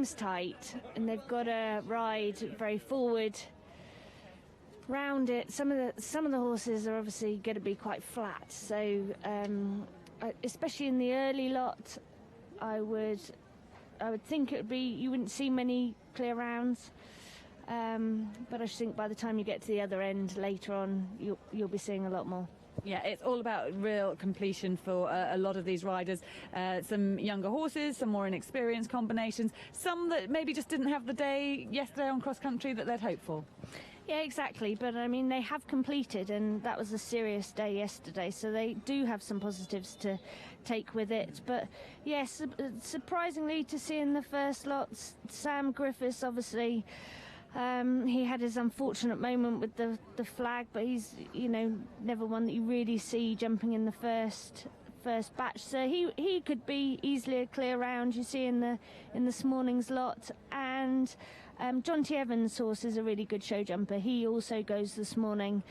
seems tight, and they've got to ride very forward round it. Some of the horses are obviously going to be quite flat, so especially in the early lot, I would think it would be, you wouldn't see many clear rounds, but I think by the time you get to the other end later on, you'll be seeing a lot more. Yeah, it's all about real completion for a lot of these riders. Some younger horses, some more inexperienced combinations, some that maybe just didn't have the day yesterday on cross country that they'd hoped for. Yeah, exactly. But I mean, they have completed, and that was a serious day yesterday, so they do have some positives to take with it. But yes, surprisingly to see in the first lot, Sam Griffiths, obviously, he had his unfortunate moment with the flag, but he's, never one that you really see jumping in the first batch, so he could be easily a clear round. You see in this morning's lot. And John T. Evans' horse is a really good show jumper. He also goes this morning.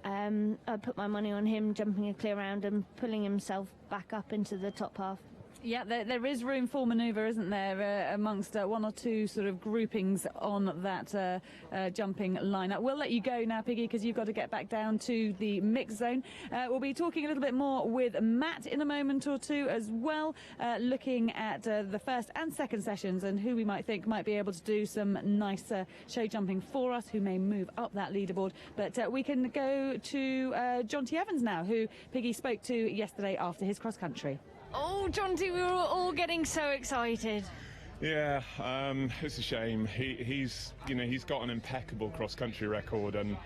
I put my money on him jumping a clear round and pulling himself back up into the top half. Yeah, there is room for manoeuvre, isn't there, amongst one or two sort of groupings on that jumping lineup. We'll let you go now, Piggy, because you've got to get back down to the mix zone. We'll be talking a little bit more with Matt in a moment or two as well, looking at the first and second sessions and who we might think might be able to do some nice show jumping for us, who may move up that leaderboard. But we can go to John T. Evans now, who Piggy spoke to yesterday after his cross country. Oh, John T, we were all getting so excited. Yeah, it's a shame. He's got an impeccable cross-country record, and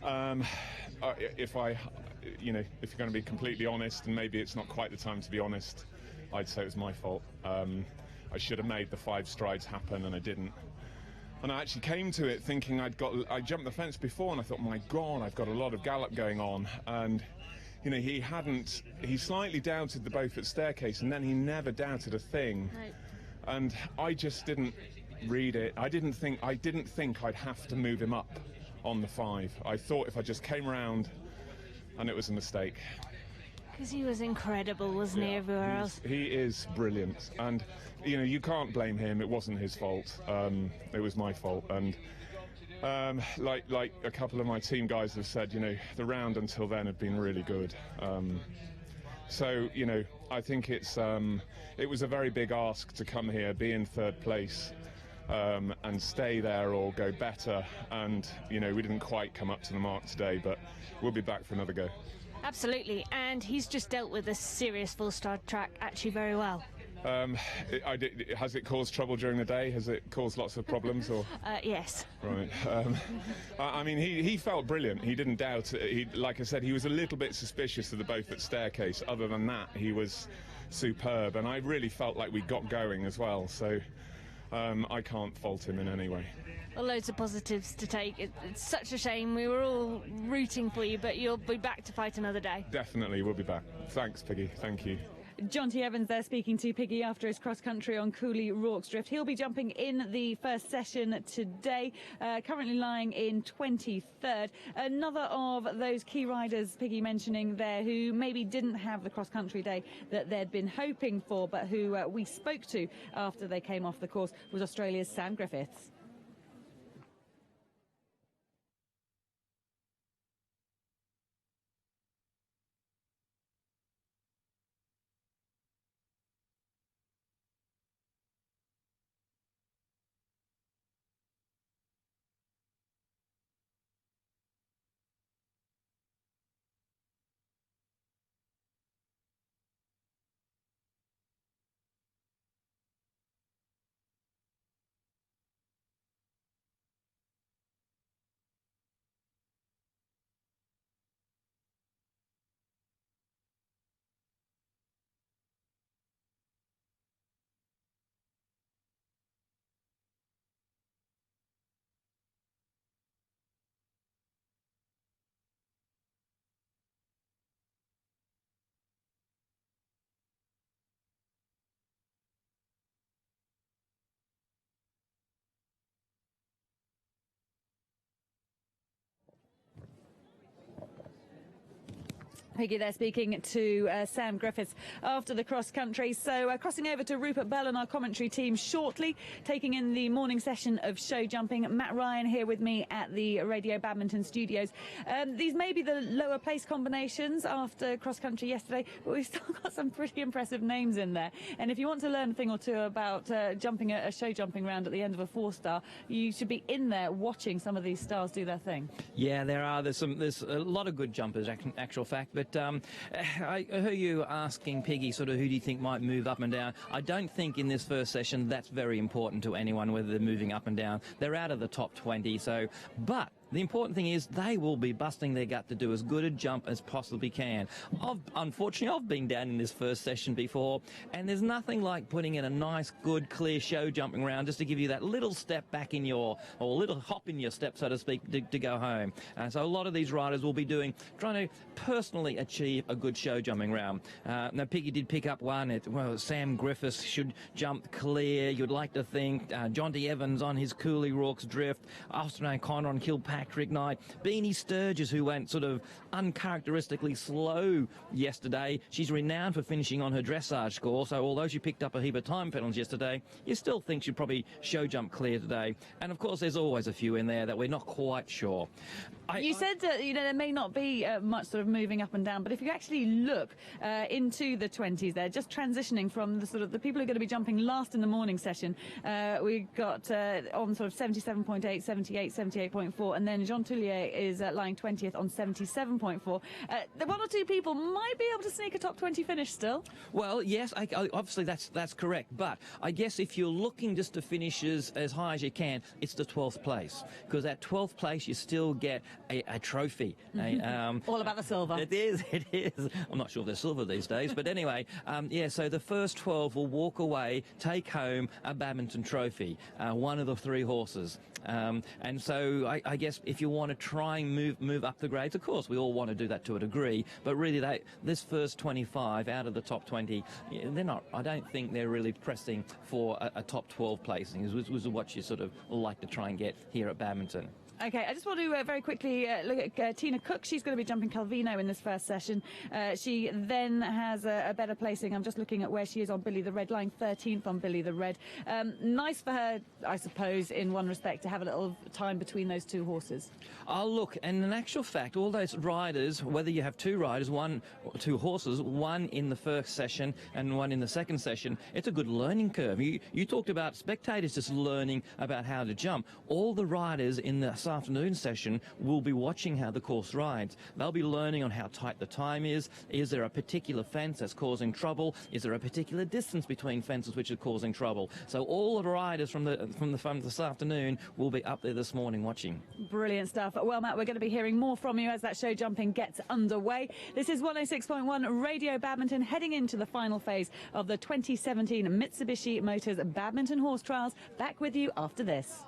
if you're going to be completely honest, and maybe it's not quite the time to be honest, I'd say it was my fault. I should have made the 5 strides happen, and I didn't. And I actually came to it thinking I jumped the fence before, and I thought, my God, I've got a lot of gallop going on, and he slightly doubted the Beaufort staircase, and then he never doubted a thing. Right. And I just didn't read it. I didn't think I'd have to move him up on the 5. I thought if I just came around, and it was a mistake. Because he was incredible, wasn't he, everywhere else? He is brilliant, and you can't blame him. It wasn't his fault. It was my fault, and like a couple of my team guys have said, the round until then had been really good. So I think it was a very big ask to come here, be in 3rd place, and stay there or go better. And we didn't quite come up to the mark today, but we'll be back for another go. Absolutely, and he's just dealt with a serious full-star track actually very well. Has it caused trouble during the day? Has it caused lots of problems? Or yes. Right. I mean, he felt brilliant. He didn't doubt it. Like I said, he was a little bit suspicious of the Beaufort staircase. Other than that, he was superb, and I really felt like we got going as well. So I can't fault him in any way. Well, loads of positives to take. It's such a shame. We were all rooting for you, but you'll be back to fight another day. Definitely, we'll be back. Thanks, Piggy. Thank you. John T. Evans there speaking to Piggy after his cross-country on Cooley Rorke's Drift. He'll be jumping in the first session today, currently lying in 23rd. Another of those key riders Piggy mentioning there who maybe didn't have the cross-country day that they'd been hoping for, but who we spoke to after they came off the course, was Australia's Sam Griffiths. Piggy there speaking to Sam Griffiths after the cross country. So crossing over to Rupert Bell and our commentary team shortly, taking in the morning session of show jumping. Matt Ryan here with me at the Radio Badminton studios. These may be the lower place combinations after cross country yesterday, but we've still got some pretty impressive names in there. And if you want to learn a thing or two about jumping a show jumping round at the end of a 4-star, you should be in there watching some of these stars do their thing. Yeah, there's a lot of good jumpers, actual fact. But I heard you asking, Piggy, sort of who do you think might move up and down. I don't think in this first session that's very important to anyone, whether they're moving up and down. They're out of the top 20, so... But the important thing is they will be busting their gut to do as good a jump as possibly can. Unfortunately, I've been down in this first session before, and there's nothing like putting in a nice, good, clear show jumping round just to give you that little step back in your, or little hop in your step, so to speak, to go home. So a lot of these riders will be trying to personally achieve a good show jumping round. Now, Piggy did pick up one. Sam Griffiths should jump clear. You'd like to think. John D. Evans on his Cooley Rorke's drift. Austin O'Connor on Kilpatrick Knight. Beanie Sturgis, who went sort of uncharacteristically slow yesterday. She's renowned for finishing on her dressage score, so although she picked up a heap of time penalties yesterday, you still think she'd probably show jump clear today. And of course, there's always a few in there that we're not quite sure. You said there may not be much sort of moving up and down, but if you actually look into the 20s there, just transitioning from the sort of the people who are going to be jumping last in the morning session, we've got on sort of 77.8, 78, 78.4, and then Jean Tullier is lying 20th on 77.4. The one or two people might be able to sneak a top 20 finish still. Well, yes, obviously that's correct, but I guess if you're looking just to finish as high as you can, it's the 12th place, because at 12th place you still get a trophy. All about the silver. It is. I'm not sure if they're silver these days, but anyway, yeah, so the first 12 will walk away, take home a badminton trophy, one of the 3 horses. And so I guess if you want to try and move up the grades, of course we all want to do that to a degree, but really this first 25 out of the top 20, they're not, I don't think they're really pressing for a top 12 placing, which is what you sort of like to try and get here at Badminton. Okay, I just want to very quickly look at Tina Cook. She's going to be jumping Calvino in this first session. She then has a better placing. I'm just looking at where she is on Billy the Red, lying 13th on Billy the Red. Nice for her, I suppose, in one respect, to have a little time between those 2 horses. Oh, look, and in actual fact, all those riders, whether you have 2 riders, 1 or 2 horses, one in the first session and one in the second session, it's a good learning curve. You talked about spectators just learning about how to jump. All the riders in the afternoon session will be watching how the course rides. They'll be learning on how tight the time is. Is there a particular fence that's causing trouble? Is there a particular distance between fences which are causing trouble? So all the riders from this afternoon will be up there this morning watching. Brilliant stuff. Well, Matt, we're going to be hearing more from you as that show jumping gets underway. This is 106.1 Radio Badminton, heading into the final phase of the 2017 Mitsubishi Motors Badminton Horse Trials. Back with you after this.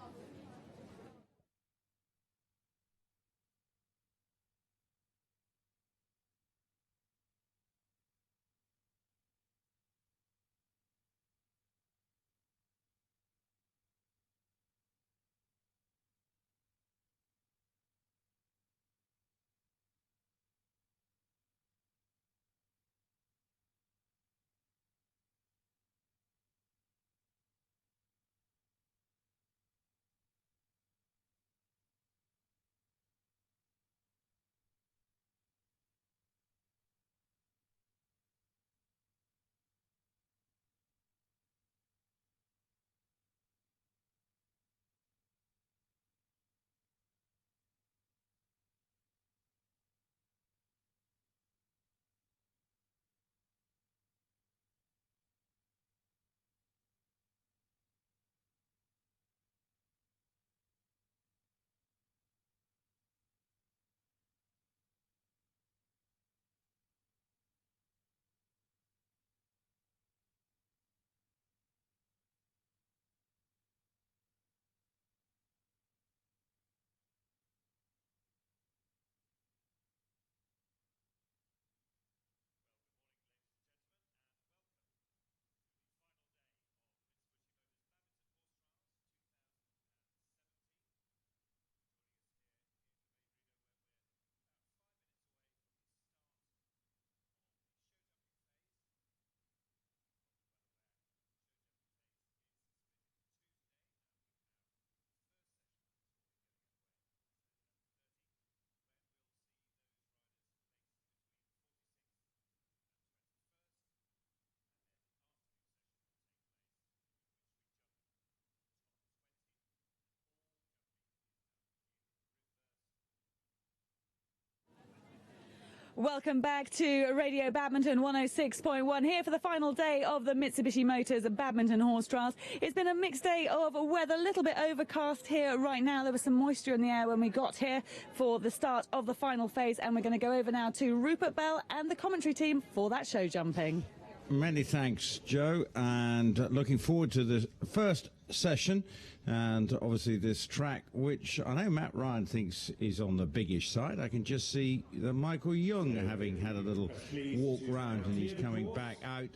Welcome back to Radio Badminton 106.1 here for the final day of the Mitsubishi Motors Badminton Horse Trials. It's been a mixed day of weather, a little bit overcast here right now. There was some moisture in the air when we got here for the start of the final phase, and we're going to go over now to Rupert Bell and the commentary team for that show jumping. Many thanks, Joe, and looking forward to the first session. And obviously this track, which I know Matt Ryan thinks is on the biggish side. I can just see Michael Young having had a little walk round, and he's coming back out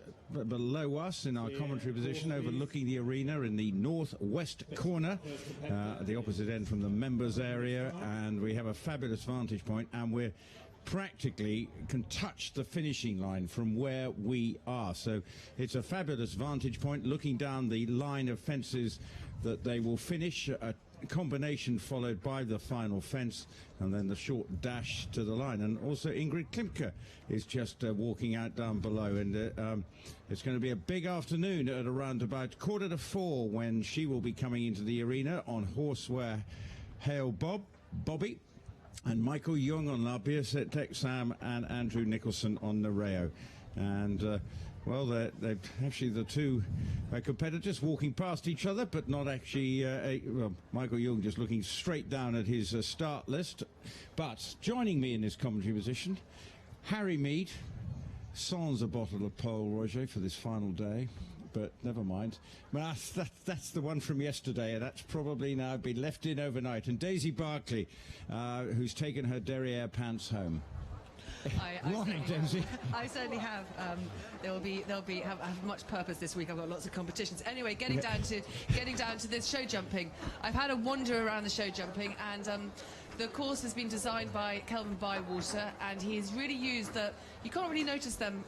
below us in our commentary position, overlooking the arena in the northwest corner, at the opposite end from the members area. And we have a fabulous vantage point, and we're practically can touch the finishing line from where we are. So it's a fabulous vantage point looking down the line of fences that they will finish, a combination followed by the final fence and then the short dash to the line. And also Ingrid Klimke is just walking out down below, and it's going to be a big afternoon at around about 3:45 when she will be coming into the arena on Horseware Hale Bobby, and Michael Young on La Biaset Sam, and Andrew Nicholson on Nereo. And well, they're actually the two competitors walking past each other, but not actually, well, Michael Young just looking straight down at his start list. But joining me in this commentary position, Harry Mead, sans a bottle of Pole Roger for this final day. But never mind. Well, that's the one from yesterday, and that's probably now been left in overnight. And Daisy Barkley, who's taken her derriere pants home. Morning, Daisy. I certainly have. They'll have much purpose this week. I've got lots of competitions. Anyway, getting down to this show jumping. I've had a wander around the show jumping, and the course has been designed by Kelvin Bywater, and he's really used the. You can't really notice them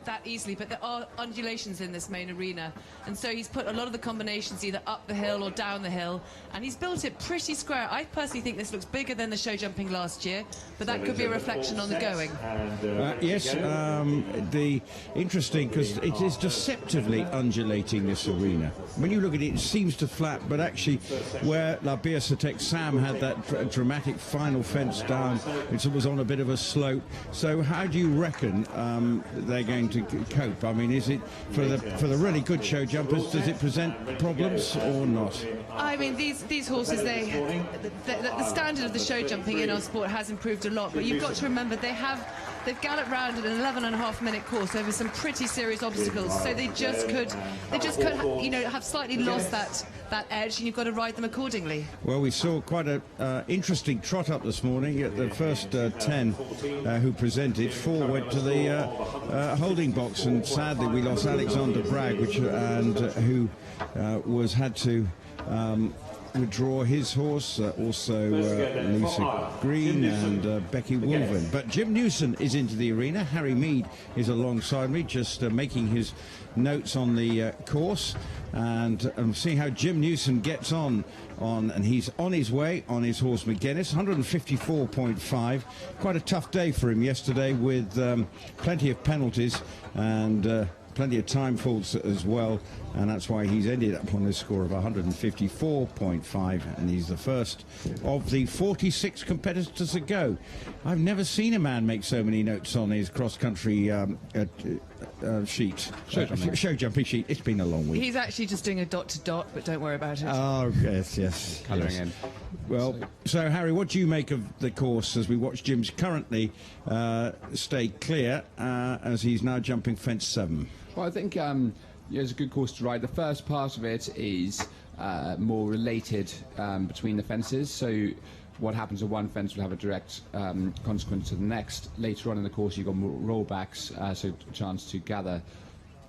that easily, but there are undulations in this main arena, and so he's put a lot of the combinations either up the hill or down the hill, and he's built it pretty square. I personally think this looks bigger than the show jumping last year, but that could be a reflection on the going. Yes, the interesting, because it is deceptively undulating, this arena. When you look at it, it seems to flat, but actually where La Biaset Sam had that dramatic final fence down, it was on a bit of a slope. So how do you reckon they're going to cope? I mean, is it for the really good show jumpers, does it present problems or not? I mean, these horses, the standard of the show jumping in our sport has improved a lot, but you've got to remember they've galloped round at an 11.5-minute course over some pretty serious obstacles, so they just could have slightly lost that edge, and you've got to ride them accordingly. Well, we saw quite an interesting trot up this morning at the first 10 who presented. 4 went to the holding box, and sadly we lost Alexander Bragg, who had to withdraw his horse, also Lisa Green and Becky Wolven. But Jim Newson is into the arena. Harry Mead is alongside me, just making his notes on the course, and seeing how Jim Newson gets on, and he's on his way on his horse McGuinness, 154.5. Quite a tough day for him yesterday, with plenty of penalties and plenty of time faults as well, and that's why he's ended up on a score of 154.5, and he's the first of the 46 competitors to go. I've never seen a man make so many notes on his cross-country sheet, show jumping sheet. It's been a long week. He's actually just doing a dot to dot, but don't worry about it. Oh, yes. Colouring in. Well, so Harry, what do you make of the course as we watch Jim's currently stay clear as he's now jumping fence 7? Well, I think it's a good course to ride. The first part of it is more related between the fences. So what happens to one fence will have a direct consequence to the next. Later on in the course, you've got more rollbacks, so a chance to gather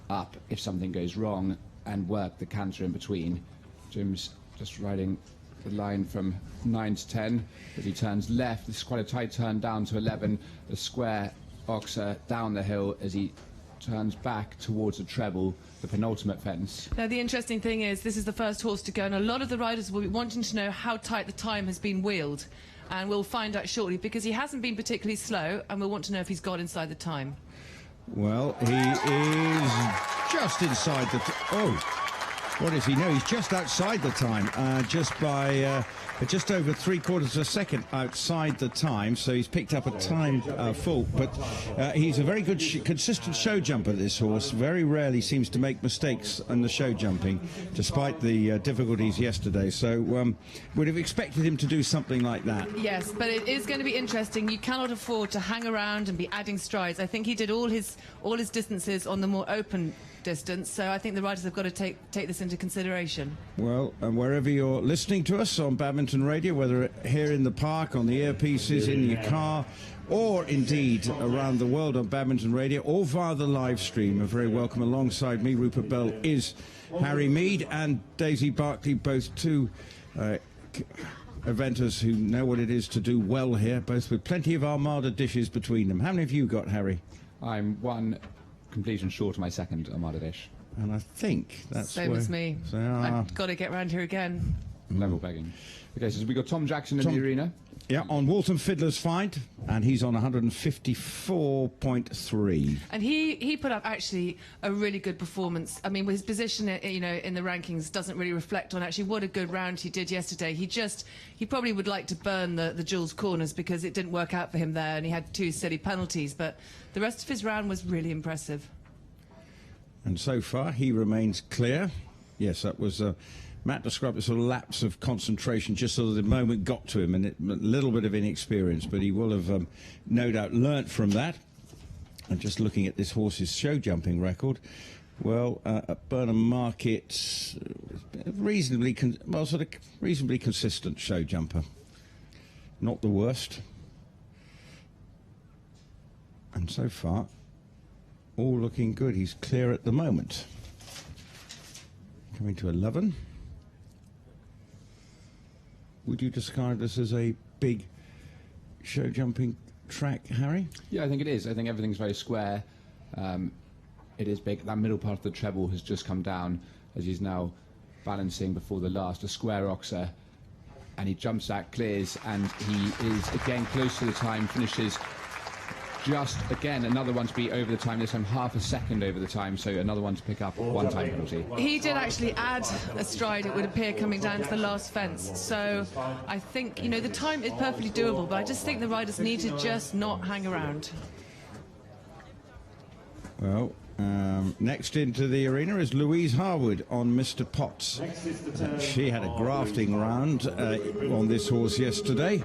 up if something goes wrong and work the canter in between. Jim's just riding the line from 9 to 10 as he turns left. This is quite a tight turn down to 11. The square oxer down the hill as he turns back towards the treble, the penultimate fence. Now, the interesting thing is this is the first horse to go, and a lot of the riders will be wanting to know how tight the time has been wheeled, and we'll find out shortly, because he hasn't been particularly slow, and we'll want to know if he's got inside the time. Well, he is just inside the... What is he? No, he's just outside the time, just by just over 3/4 of a second outside the time. So he's picked up a time fault, but he's a very good, consistent show jumper. This horse very rarely seems to make mistakes in the show jumping, despite the difficulties yesterday. So would have expected him to do something like that. Yes, but it is going to be interesting. You cannot afford to hang around and be adding strides. I think he did all his distances on the more open distance, so I think the riders have got to take this into consideration. Well, and wherever you're listening to us on Badminton Radio, whether here in the park, on the earpieces, in your car, or indeed around the world on Badminton Radio, or via the live stream, are very welcome. Alongside me, Rupert Bell, is Harry Mead and Daisy Barkley, both two eventers who know what it is to do well here, both with plenty of Armada dishes between them. How many have you got, Harry? I'm one completion short of my second Armada dish. And I think that's Same as me. So, I've got to get round here again. Level begging. Okay, so we've got Tom Jackson in the arena. Yeah, on Walton Fiddler's Find, and he's on 154.3. And he put up actually a really good performance. I mean, his position, you know, in the rankings doesn't really reflect on actually what a good round he did yesterday. He probably would like to burn the Jules corners because it didn't work out for him there, and he had 2 silly penalties. But the rest of his round was really impressive. And so far, he remains clear. Yes, that was Matt described a sort of lapse of concentration, just so that the moment got to him, and a little bit of inexperience, but he will have no doubt learnt from that. And just looking at this horse's show jumping record, well, at Burnham Market, reasonably consistent show jumper. Not the worst. And so far, all looking good. He's clear at the moment. Coming to 11. Would you describe this as a big show jumping track, Harry? Yeah, I think it is. I think everything's very square. It is big. That middle part of the treble has just come down as he's now balancing before the last, a square oxer. And he jumps that, clears, and he is again close to the time, finishes just, again, another one to be over the time, this time half a second over the time, so another one to pick up, 1 time penalty. He did actually add a stride, it would appear, coming down to the last fence. So I think, you know, the time is perfectly doable, but I just think the riders need to just not hang around. Well, next into the arena is Louise Harwood on Mr. Potts. She had a grafting round on this horse yesterday,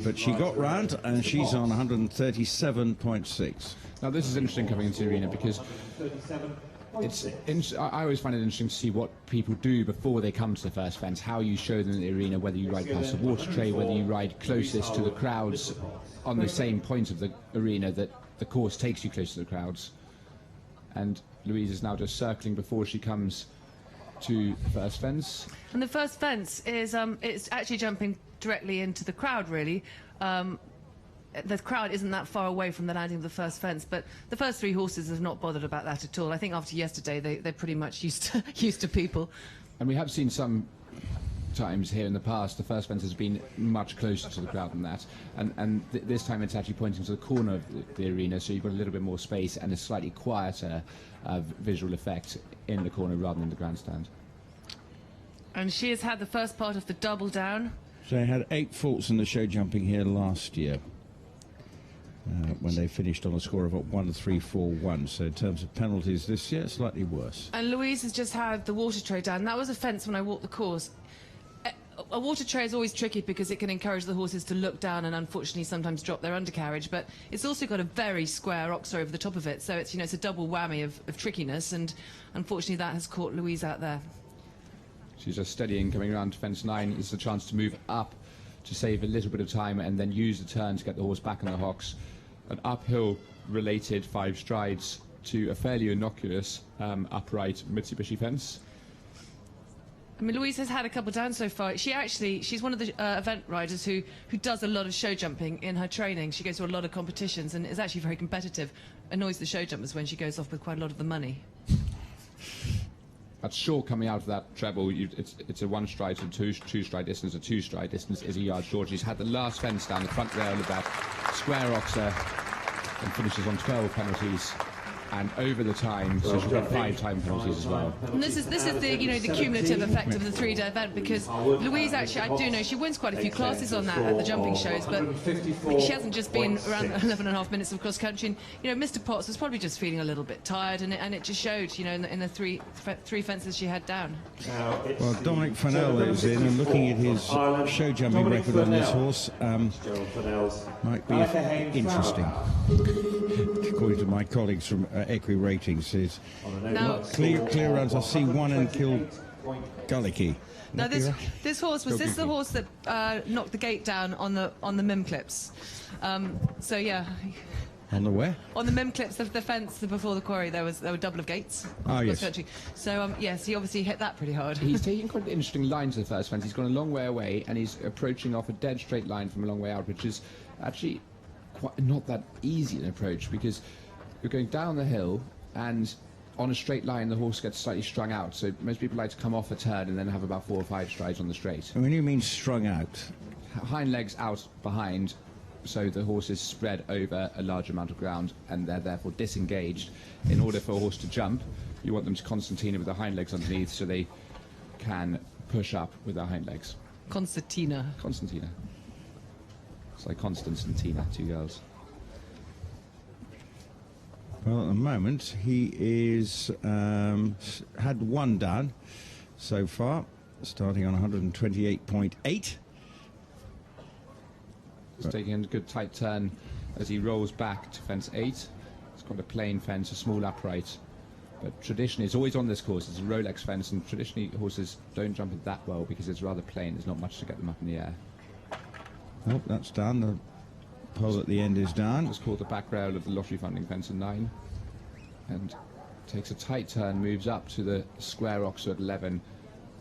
but she got round and she's on 137.6. Now this is interesting coming into the arena because I always find it interesting to see what people do before they come to the first fence, how you show them in the arena, whether you ride past the water tray, whether you ride closest to the crowds on the same point of the arena that the course takes you close to the crowds. And Louise is now just circling before she comes to the first fence. And the first fence is it's actually jumping directly into the crowd, really. The crowd isn't that far away from the landing of the first fence, but the first 3 horses have not bothered about that at all. I think after yesterday, they're pretty much used to people. And we have seen some times here in the past, the first fence has been much closer to the crowd than that, and this time it's actually pointing to the corner of the arena, so you've got a little bit more space and a slightly quieter visual effect in the corner rather than the grandstand. And she has had the first part of the double down. So they had 8 faults in the show jumping here last year, when they finished on a score of 1-3-4-1. So in terms of penalties this year, slightly worse. And Louise has just had the water tray down. That was a fence when I walked the course. A water tray is always tricky because it can encourage the horses to look down and unfortunately sometimes drop their undercarriage, but it's also got a very square oxer over the top of it, so it's, you know, it's a double whammy of trickiness, and unfortunately that has caught Louise out there. She's just steadying, coming around to fence 9. It's a chance to move up to save a little bit of time and then use the turn to get the horse back on the hocks. An uphill related 5 strides to a fairly innocuous upright Mitsubishi fence. I mean, Louise has had a couple down so far. She's one of the event riders who does a lot of show jumping in her training. She goes to a lot of competitions and is actually very competitive. Annoys the show jumpers when she goes off with quite a lot of the money. That's short coming out of that treble. It's a 1 stride to 2 stride distance. A 2 stride distance is a yard short. She's had the last fence down the front rail of that square oxer and finishes on 12 penalties. and over the time, so she'll get 5 time penalties as well. And this is the the cumulative effect of the 3-day event, because Louise actually, I do know she wins quite a few classes on that at the jumping shows, but she hasn't just been around 11.5 minutes of cross country. And, Mr. Potts was probably just feeling a little bit tired, and it just showed, in the three fences she had down. Well, Dominic Fennell is in, and looking at his show jumping record on this horse, might be interesting. According to my colleagues from Equi Ratings, is clear runs. I see one and killed Gullicky. Now this horse, was this the horse that knocked the gate down on the mim clips? So yeah. On the where? On the mim clips of the fence before the quarry, there were double of gates. Oh, yes. So yes, he obviously hit that pretty hard. He's taking quite an interesting line to the first fence. He's gone a long way away, and he's approaching off a dead straight line from a long way out, which is actually not that easy an approach, because you're going down the hill, and on a straight line the horse gets slightly strung out. So most people like to come off a turn and then have about 4 or 5 strides on the straight. And when you mean strung out? Hind legs out behind, so the horse is spread over a large amount of ground, and they're therefore disengaged. In order for a horse to jump, you want them to concertina with the hind legs underneath, so they can push up with their hind legs. Concertina. It's like Constance and Tina, 2 girls. Well, at the moment, he is had 1 down so far, starting on 128.8. He's taking a good tight turn as he rolls back to fence 8. It's got a plain fence, a small upright. But traditionally, it's always on this course. It's a Rolex fence, and traditionally horses don't jump it that well because it's rather plain. There's not much to get them up in the air. Oh, that's done. The pole at the end is down. Just caught the back rail of the lottery funding fence at 9, and takes a tight turn, moves up to the square oxer at 11,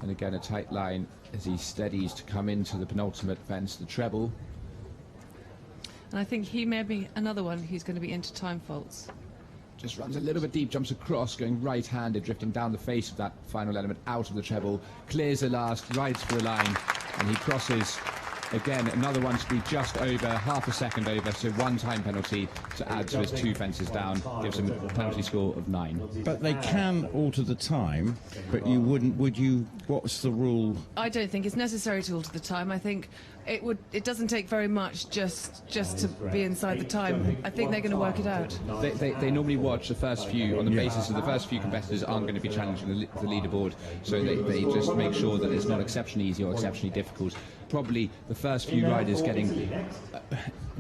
and again a tight line as he steadies to come into the penultimate fence, the treble. And I think he may be another one who's going to be into time faults. Just runs a little bit deep, jumps across, going right-handed, drifting down the face of that final element, out of the treble, clears the last, rides for the line, and he crosses. Again, another one to be just over, half a second over, so 1 time penalty to add to his 2 fences down, gives him a penalty score of 9. But they can alter the time, but you wouldn't, would you? What's the rule? I don't think it's necessary to alter the time. I think it doesn't take very much just to be inside the time. I think they're going to work it out. They normally watch the first few on the basis of the first few competitors aren't going to be challenging the leaderboard, so they just make sure that it's not exceptionally easy or exceptionally difficult. Probably the first few riders getting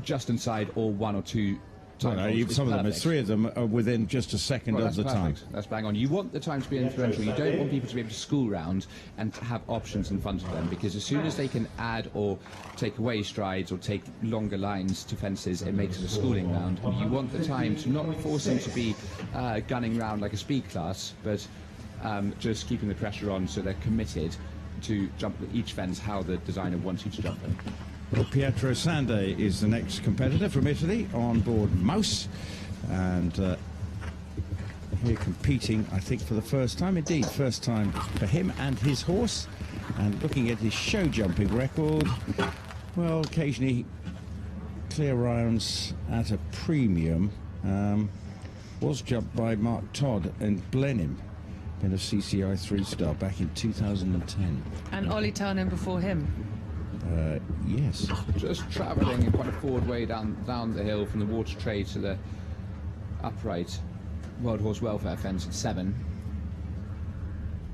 just inside or 1 or 2 time. Some of them, it's 3 of them are within just a second of the time. That's bang on. You want the time to be influential. You don't want people to be able to school round and have options in front of them, because as soon as they can add or take away strides or take longer lines to fences, it makes it a schooling round. You want the time to not force them to be gunning round like a speed class, but just keeping the pressure on so they're committed to jump each fence how the designer wants you to jump them. Well, Pietro Sande is the next competitor from Italy on board Mouse, and here competing, I think, for the first time. Indeed, first time for him and his horse. And looking at his show jumping record, well, occasionally clear rounds at a premium. Was jumped by Mark Todd and Blenheim in a CCI 3-star back in 2010. And Ollie Townend before him. Yes. Just travelling in quite a forward way down the hill from the water tray to the upright World Horse Welfare fence at 7.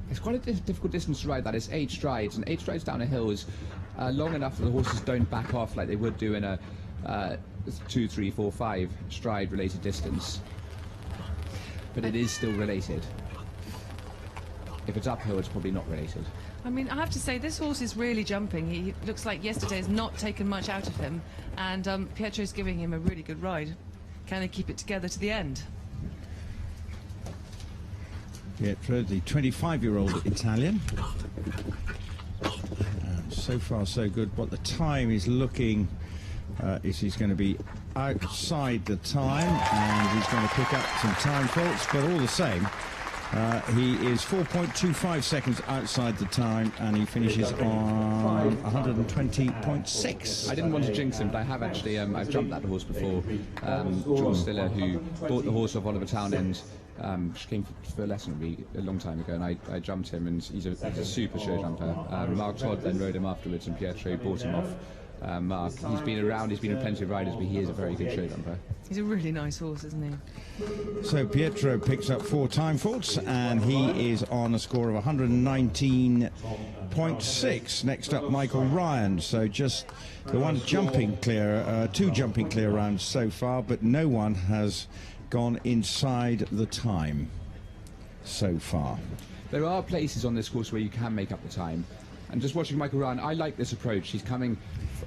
It's quite a difficult distance to ride that. It's 8 strides, and 8 strides down a hill is long enough that the horses don't back off like they would do in a 2, 3, 4, 5 stride related distance. But it is still related. If it's uphill, it's probably not related. I mean, I have to say, this horse is really jumping. He looks like yesterday has not taken much out of him, and Pietro's giving him a really good ride. Can they keep it together to the end? Pietro, the 25-year-old Italian. So far, so good. What the time is looking is he's going to be outside the time, and he's going to pick up some time faults, but all the same, He is 4.25 seconds outside the time, and he finishes on 120.6. I didn't want to jinx him, but I have actually. I've jumped that horse before. George Stiller, who bought the horse off Oliver Townend, she came for a lesson with me a long time ago, and I jumped him, and he's a super show jumper. Mark Todd then rode him afterwards, and Pietro bought him off Mark. He's been around, he's been in plenty of riders, but he is a very good show jumper. He's a really nice horse, isn't he? So Pietro picks up 4 time faults, and he is on a score of 119.6. Next up, Michael Ryan. So just the one jumping clear, 2 jumping clear rounds so far, but no one has gone inside the time so far. There are places on this course where you can make up the time. And just watching Michael Ryan, I like this approach. He's coming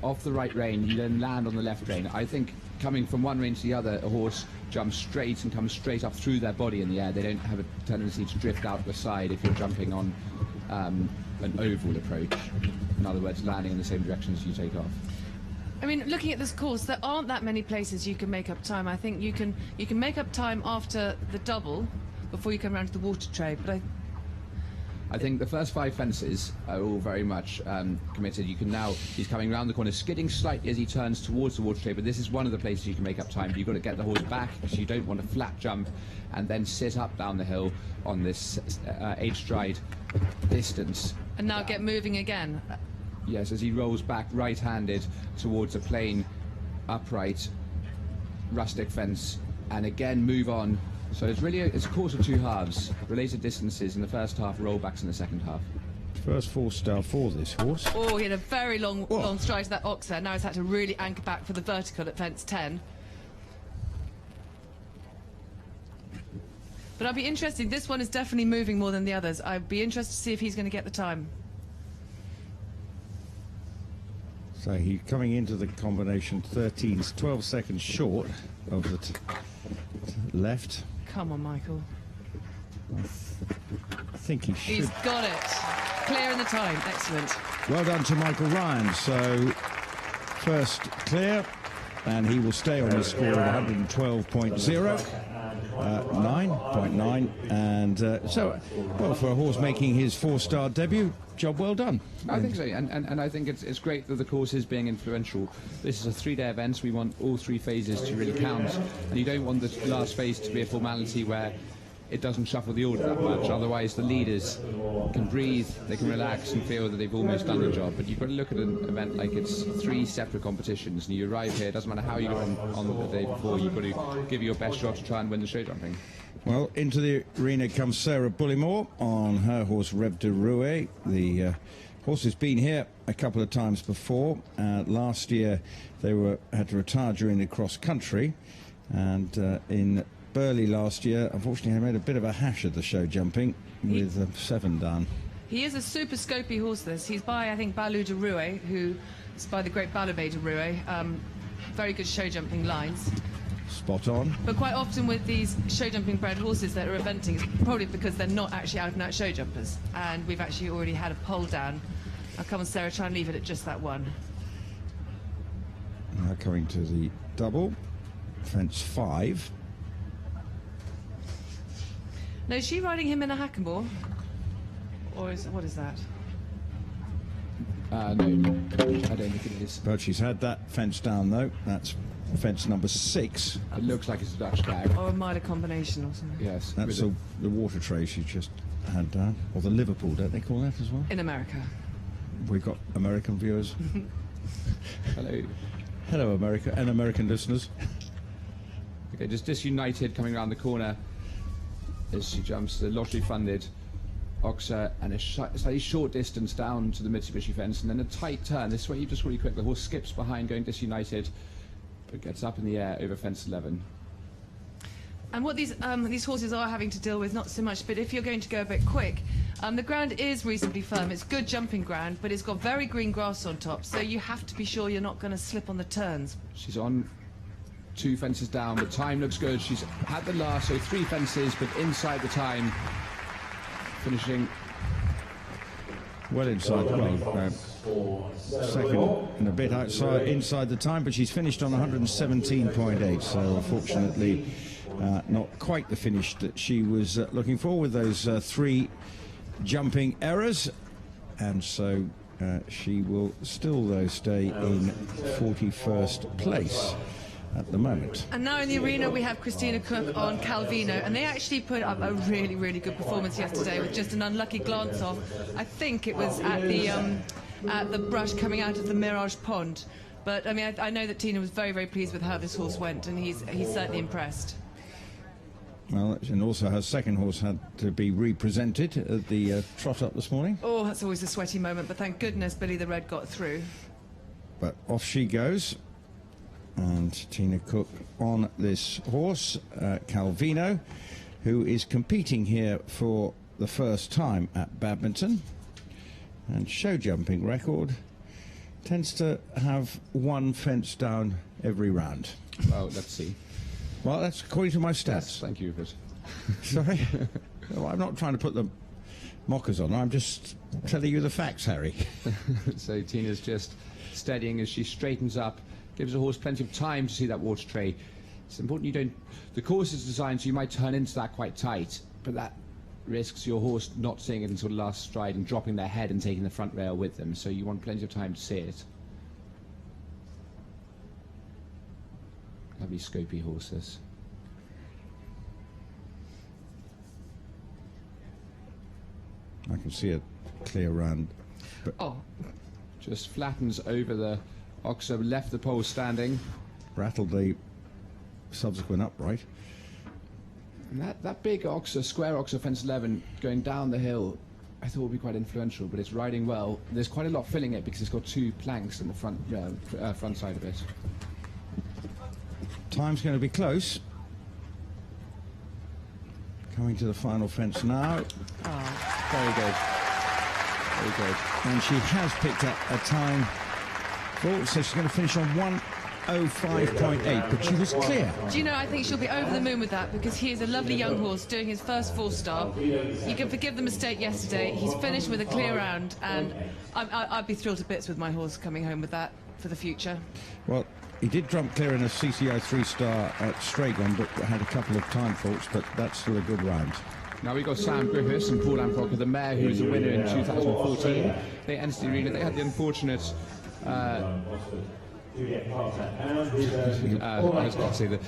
off the right rein, you then land on the left rein. I think coming from one rein to the other, a horse jumps straight and comes straight up through their body in the air. They don't have a tendency to drift out the side if you're jumping on an oval approach. In other words, landing in the same direction as you take off. I mean, looking at this course, there aren't that many places you can make up time. I think you can make up time after the double before you come around to the water tray, but I think the first 5 fences are all very much committed. You can now, he's coming around the corner, skidding slightly as he turns towards the water tray, but this is one of the places you can make up time. But you've got to get the horse back, because you don't want a flat jump and then sit up down the hill on this 8-stride distance. And now get moving again. Yes, as he rolls back right-handed towards a plain, upright, rustic fence, and again move on. So it's really it's a course of 2 halves, related distances in the first half, rollbacks in the second half. First 4-star for this horse. Oh, he had a very long stride to that ox there. Now he's had to really anchor back for the vertical at fence 10. But I'll be interested. This one is definitely moving more than the others. I'd be interested to see if he's going to get the time. So he's coming into the combination 12 seconds short of the left. Come on, Michael. I think he should. He's got it. Clear in the time. Excellent. Well done to Michael Ryan. So first clear, and he will stay on the score of 112.0. 9.9, and so, well, for a horse making his 4-star debut, job well done. I think so, and I think it's great that the course is being influential. This is a 3-day event, so we want all 3 phases to really count, and you don't want the last phase to be a formality where it doesn't shuffle the order that much. Otherwise, the leaders can breathe, they can relax and feel that they've almost done the job. But you've got to look at an event like it's 3 separate competitions, and you arrive here, it doesn't matter how you got on the day before, you've got to give your best shot to try and win the show jumping. Well, into the arena comes Sarah Bullymore on her horse Rev de Rouet. The horse has been here a couple of times before. Last year they had to retire during the cross country, and in Burley last year, unfortunately, I made a bit of a hash of the show jumping with 7 down. He is a super scopy horse, this. He's by, I think, Balou de Rouet, who is by the great Balobé de Rouet. Very good show jumping lines. Spot on. But quite often with these show jumping bred horses that are eventing, it's probably because they're not actually out and out show jumpers. And we've actually already had a poll down. I'll come on, Sarah, try and leave it at just that one. Now coming to the double, fence 5. Now, is she riding him in a hackamore? Or what is that? No, I don't think it is. But she's had that fence down, though. That's fence number 6. It looks like it's a Dutch gag. Or a Mitre combination or something. Yes. That's the water tray she just had down. Or the Liverpool, don't they call that as well? In America. We've got American viewers. Hello. Hello, America, and American listeners. Okay, just Disunited coming around the corner as she jumps the lottery-funded Oxer and a slightly short distance down to the Mitsubishi fence, and then a tight turn. This way, just really quick. The horse skips behind, going Disunited, but gets up in the air over fence 11. And what these horses are having to deal with, not so much, but if you're going to go a bit quick, the ground is reasonably firm. It's good jumping ground, but it's got very green grass on top, so you have to be sure you're not going to slip on the turns. She's on 2 fences down, but time looks good. She's had the last, so 3 fences, but inside the time, finishing well inside, second and a bit inside the time, but she's finished on 117.8, so unfortunately not quite the finish that she was looking for with those 3 jumping errors, and so she will still, though, stay in 41st place at the moment. And now in the arena we have Christina Cook on Calvino, and they actually put up a really, really good performance yesterday with just an unlucky glance off. I think it was at the brush coming out of the Mirage Pond. But I mean, I know that Tina was very, very pleased with how this horse went, and he's certainly impressed. Well, and also her second horse had to be represented at the trot up this morning. Oh, that's always a sweaty moment, but thank goodness Billy the Red got through. But off she goes. And Tina Cook on this horse, Calvino, who is competing here for the first time at Badminton. And show jumping record tends to have 1 fence down every round. Well, let's see. Well, that's according to my stats. Yes, thank you, Chris. Sorry? Well, I'm not trying to put the mockers on. I'm just telling you the facts, Harry. So Tina's just steadying as she straightens up. Gives the horse plenty of time to see that water tray. It's important you don't... The course is designed so you might turn into that quite tight, but that risks your horse not seeing it until the last stride and dropping their head and taking the front rail with them, so you want plenty of time to see it. Lovely scopy horses. I can see it clear round. But Oh, Just flattens over the Oxer, left the pole standing. rattled the subsequent upright. And that big Oxer, square Oxer fence 11 going down the hill, I thought would be quite influential, but it's riding well. There's quite a lot filling it because it's got 2 planks in the front side of it. Time's going to be close. Coming to the final fence now. Very good. Very good. And she has picked up a time. Oh, so she's going to finish on 1:05.8, but she was clear. do you know, I think she'll be over the moon with that, because he is a lovely young horse doing his first 4-star. You can forgive the mistake yesterday. He's finished with a clear round, and I'd be thrilled to bits with my horse coming home with that for the future. Well, he did jump clear in a CCO 3-star at Stragon, but had a couple of time faults, but that's still a good round. Now we've got Sam Griffiths and Paul Amcock, the mare who was a winner in 2014. They entered the arena. They had the unfortunate... I was going to say that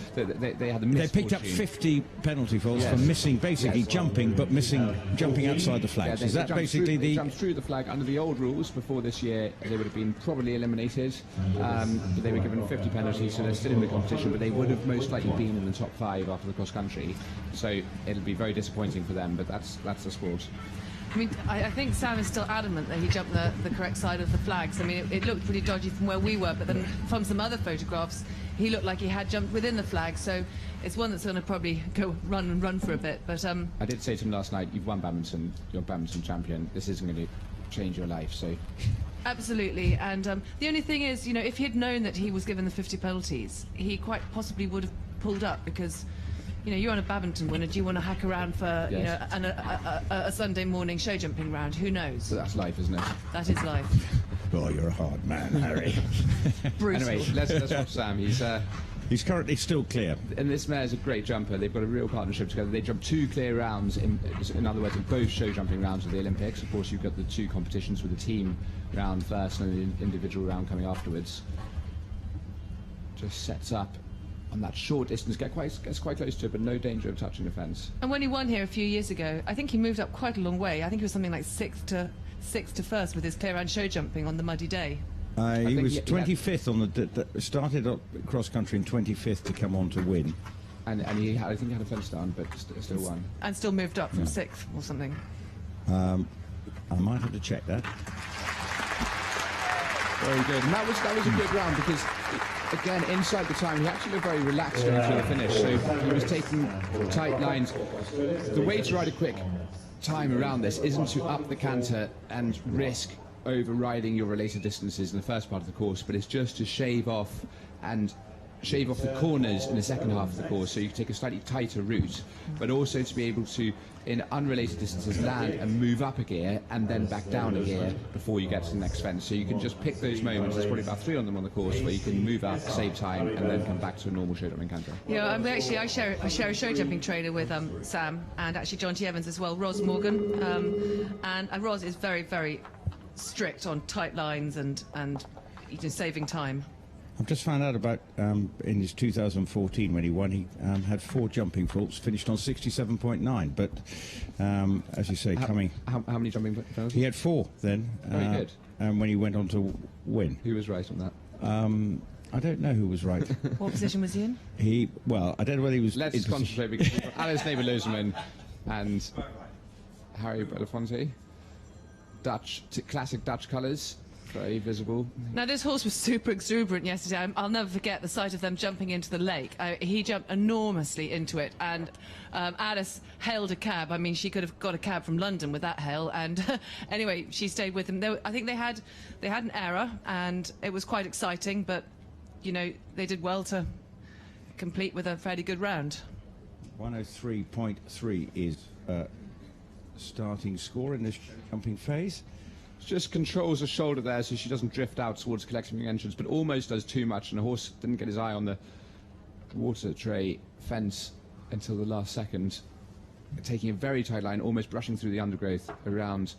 they had the They picked up 50 penalty faults for missing, basically jumping, but missing jumping outside the flags. Yeah, Is that basically they jumped through the flag under the old rules before this year? They would have been probably eliminated, but they were given 50 penalties, so they're still in the competition. But they would have most likely been in the top 5 after the cross country. So it'll be very disappointing for them. But that's the sport. I mean, I think Sam is still adamant that he jumped the correct side of the flags. I mean, it looked pretty dodgy from where we were, but then from some other photographs, he looked like he had jumped within the flag. So it's one that's going to probably go run for a bit. But I did say to him last night, "You've won badminton. You're a badminton champion. This isn't going to change your life." So. Absolutely, and the only thing is, you know, if he had known that he was given the 50 penalties, he quite possibly would have pulled up, because, you know, you're on a badminton winner. Do you want to hack around for, you know, a Sunday morning show jumping round? Who knows? So that's life, isn't it? That is life. Oh, you're a hard man, Harry. Brutal. Anyway, let's watch Sam. He's currently still clear. And this mare's a great jumper. They've got a real partnership together. They jump 2 clear rounds, in other words, in both show jumping rounds of the Olympics. Of course, you've got the 2 competitions with the team round first and the individual round coming afterwards. Just sets up on that short distance, gets quite close to it, but no danger of touching the fence. And when he won here a few years ago, I think he moved up quite a long way. I think it was something like 6th to first with his clear round show jumping on the muddy day. He was 25th on the started up cross country in 25th to come on to win. And I think he had a fence down, but still won. And still moved up from 6th or something. I might have to check that. Very good. And that was a good round because, again, inside the time, he actually looked very relaxed going through the finish. So he was taking tight lines. The way to ride a quick time around this isn't to up the canter and risk overriding your related distances in the first part of the course, but it's just to shave off and shave off the corners in the second half of the course, so you can take a slightly tighter route, but also to be able to, in unrelated distances, land and move up a gear and then back down a gear before you get to the next fence. So you can just pick those moments, there's probably about 3 on them on the course, where you can move up, save time, and then come back to a normal show jumping canter. Yeah, I share a show jumping trainer with Sam, and actually John T. Evans as well, Ros Morgan, and Ros is very, very strict on tight lines and saving time. I've just found out about in his 2014 when he won, he had 4 jumping faults, finished on 67.9. But as you say, how many jumping faults? He had 4 then. Very good. And when he went on to win, Who was right on that? I don't know who was right. What position was he in? I don't know whether he was. Let's concentrate because we've got Alice Neighbour-Lozeman and Harry Belafonte. Classic Dutch colours. Very visible. Now, this horse was super exuberant yesterday. I'll never forget the sight of them jumping into the lake. He jumped enormously into it, and Alice hailed a cab. I mean, she could have got a cab from London with that hail. And anyway, she stayed with him. I think they had an error, and it was quite exciting. But you know, they did well to complete with a fairly good round. 103.3 is starting score in this jumping phase. Just controls the shoulder there so she doesn't drift out towards collecting entrance, but almost does too much, and the horse didn't get his eye on the water tray fence until the last second, taking a very tight line, almost brushing through the undergrowth around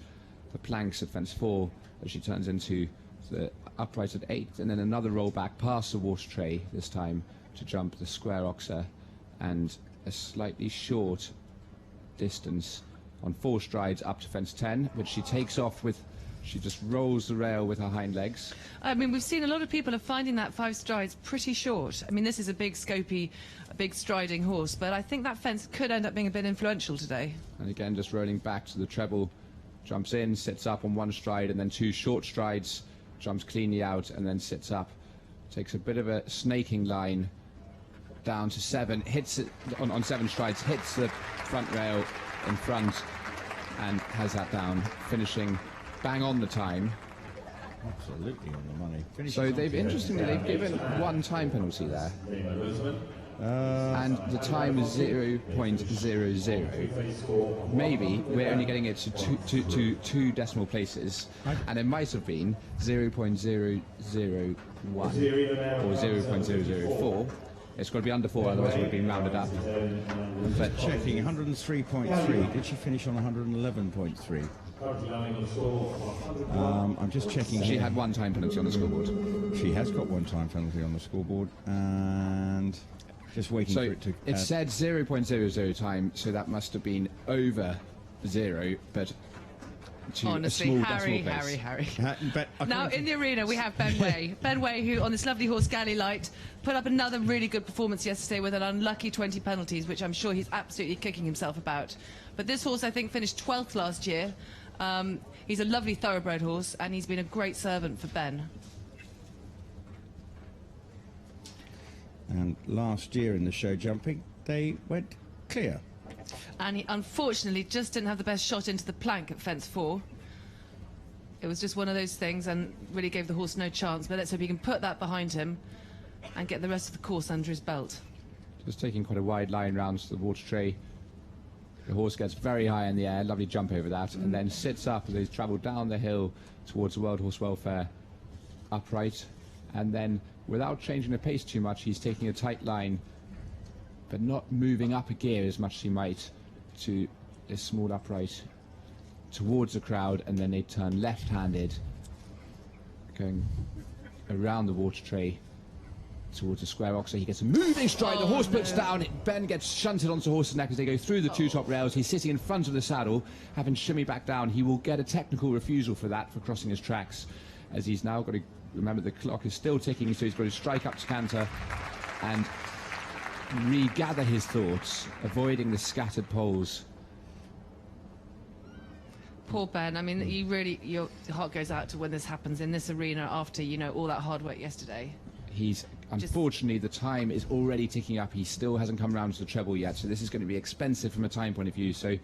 the planks at fence 4 as she turns into the upright at 8, and then another roll back past the water tray, this time to jump the square oxer, and a slightly short distance on 4 strides up to fence 10, which she takes off with. She just rolls the rail with her hind legs. I mean, we've seen a lot of people are finding that 5 strides pretty short. I mean, this is a big scopy, a big striding horse, but I think that fence could end up being a bit influential today. And again, just rolling back to the treble, jumps in, sits up on 1 stride, and then 2 short strides, jumps cleanly out, and then sits up. Takes a bit of a snaking line down to 7, hits it on 7 strides, hits the front rail in front, and has that down, finishing bang on the time. Absolutely on the money. So interestingly, they've given 1 time penalty there. And the time is 0.00. Maybe we're only getting it to 2 decimal places, and it might have been 0.001 or 0.004. It's got to be under 4, otherwise it would have been rounded up. But checking 103.3. Did she finish on 111.3? I'm just checking. She had 1 time penalty on the scoreboard. She has got 1 time penalty on the scoreboard, and just waiting for it to. It said 0.00 time, so that must have been over 0, but to honestly, a small decimal place. Harry. But Now in the arena we have Ben Way. Ben Way, who on this lovely horse Galley Light put up another really good performance yesterday with an unlucky 20 penalties, which I'm sure he's absolutely kicking himself about. But this horse, I think, finished 12th last year. He's a lovely thoroughbred horse, and he's been a great servant for Ben. And last year in the show jumping, they went clear. And he unfortunately just didn't have the best shot into the plank at fence 4. It was just one of those things, and really gave the horse no chance. But let's hope he can put that behind him and get the rest of the course under his belt. Just taking quite a wide line round to the water tray. The horse gets very high in the air, lovely jump over that, and then sits up as he's travelled down the hill towards the World Horse Welfare upright, and then without changing the pace too much, he's taking a tight line but not moving up a gear as much as he might to this small upright towards the crowd, and then they turn left-handed going around the water tray towards the square oxer. He gets a moving stride, the horse puts down, Ben gets shunted onto the horse's neck as they go through the 2 top rails. He's sitting in front of the saddle, having shimmy back down. He will get a technical refusal for that, for crossing his tracks, as he's now got to remember the clock is still ticking, so he's got to strike up to canter and regather his thoughts, avoiding the scattered poles. Poor Ben. I mean, you really, your heart goes out to when this happens in this arena after, you know, all that hard work yesterday. He's, unfortunately, the time is already ticking up. He still hasn't come round to the treble yet, so this is going to be expensive from a time point of view. So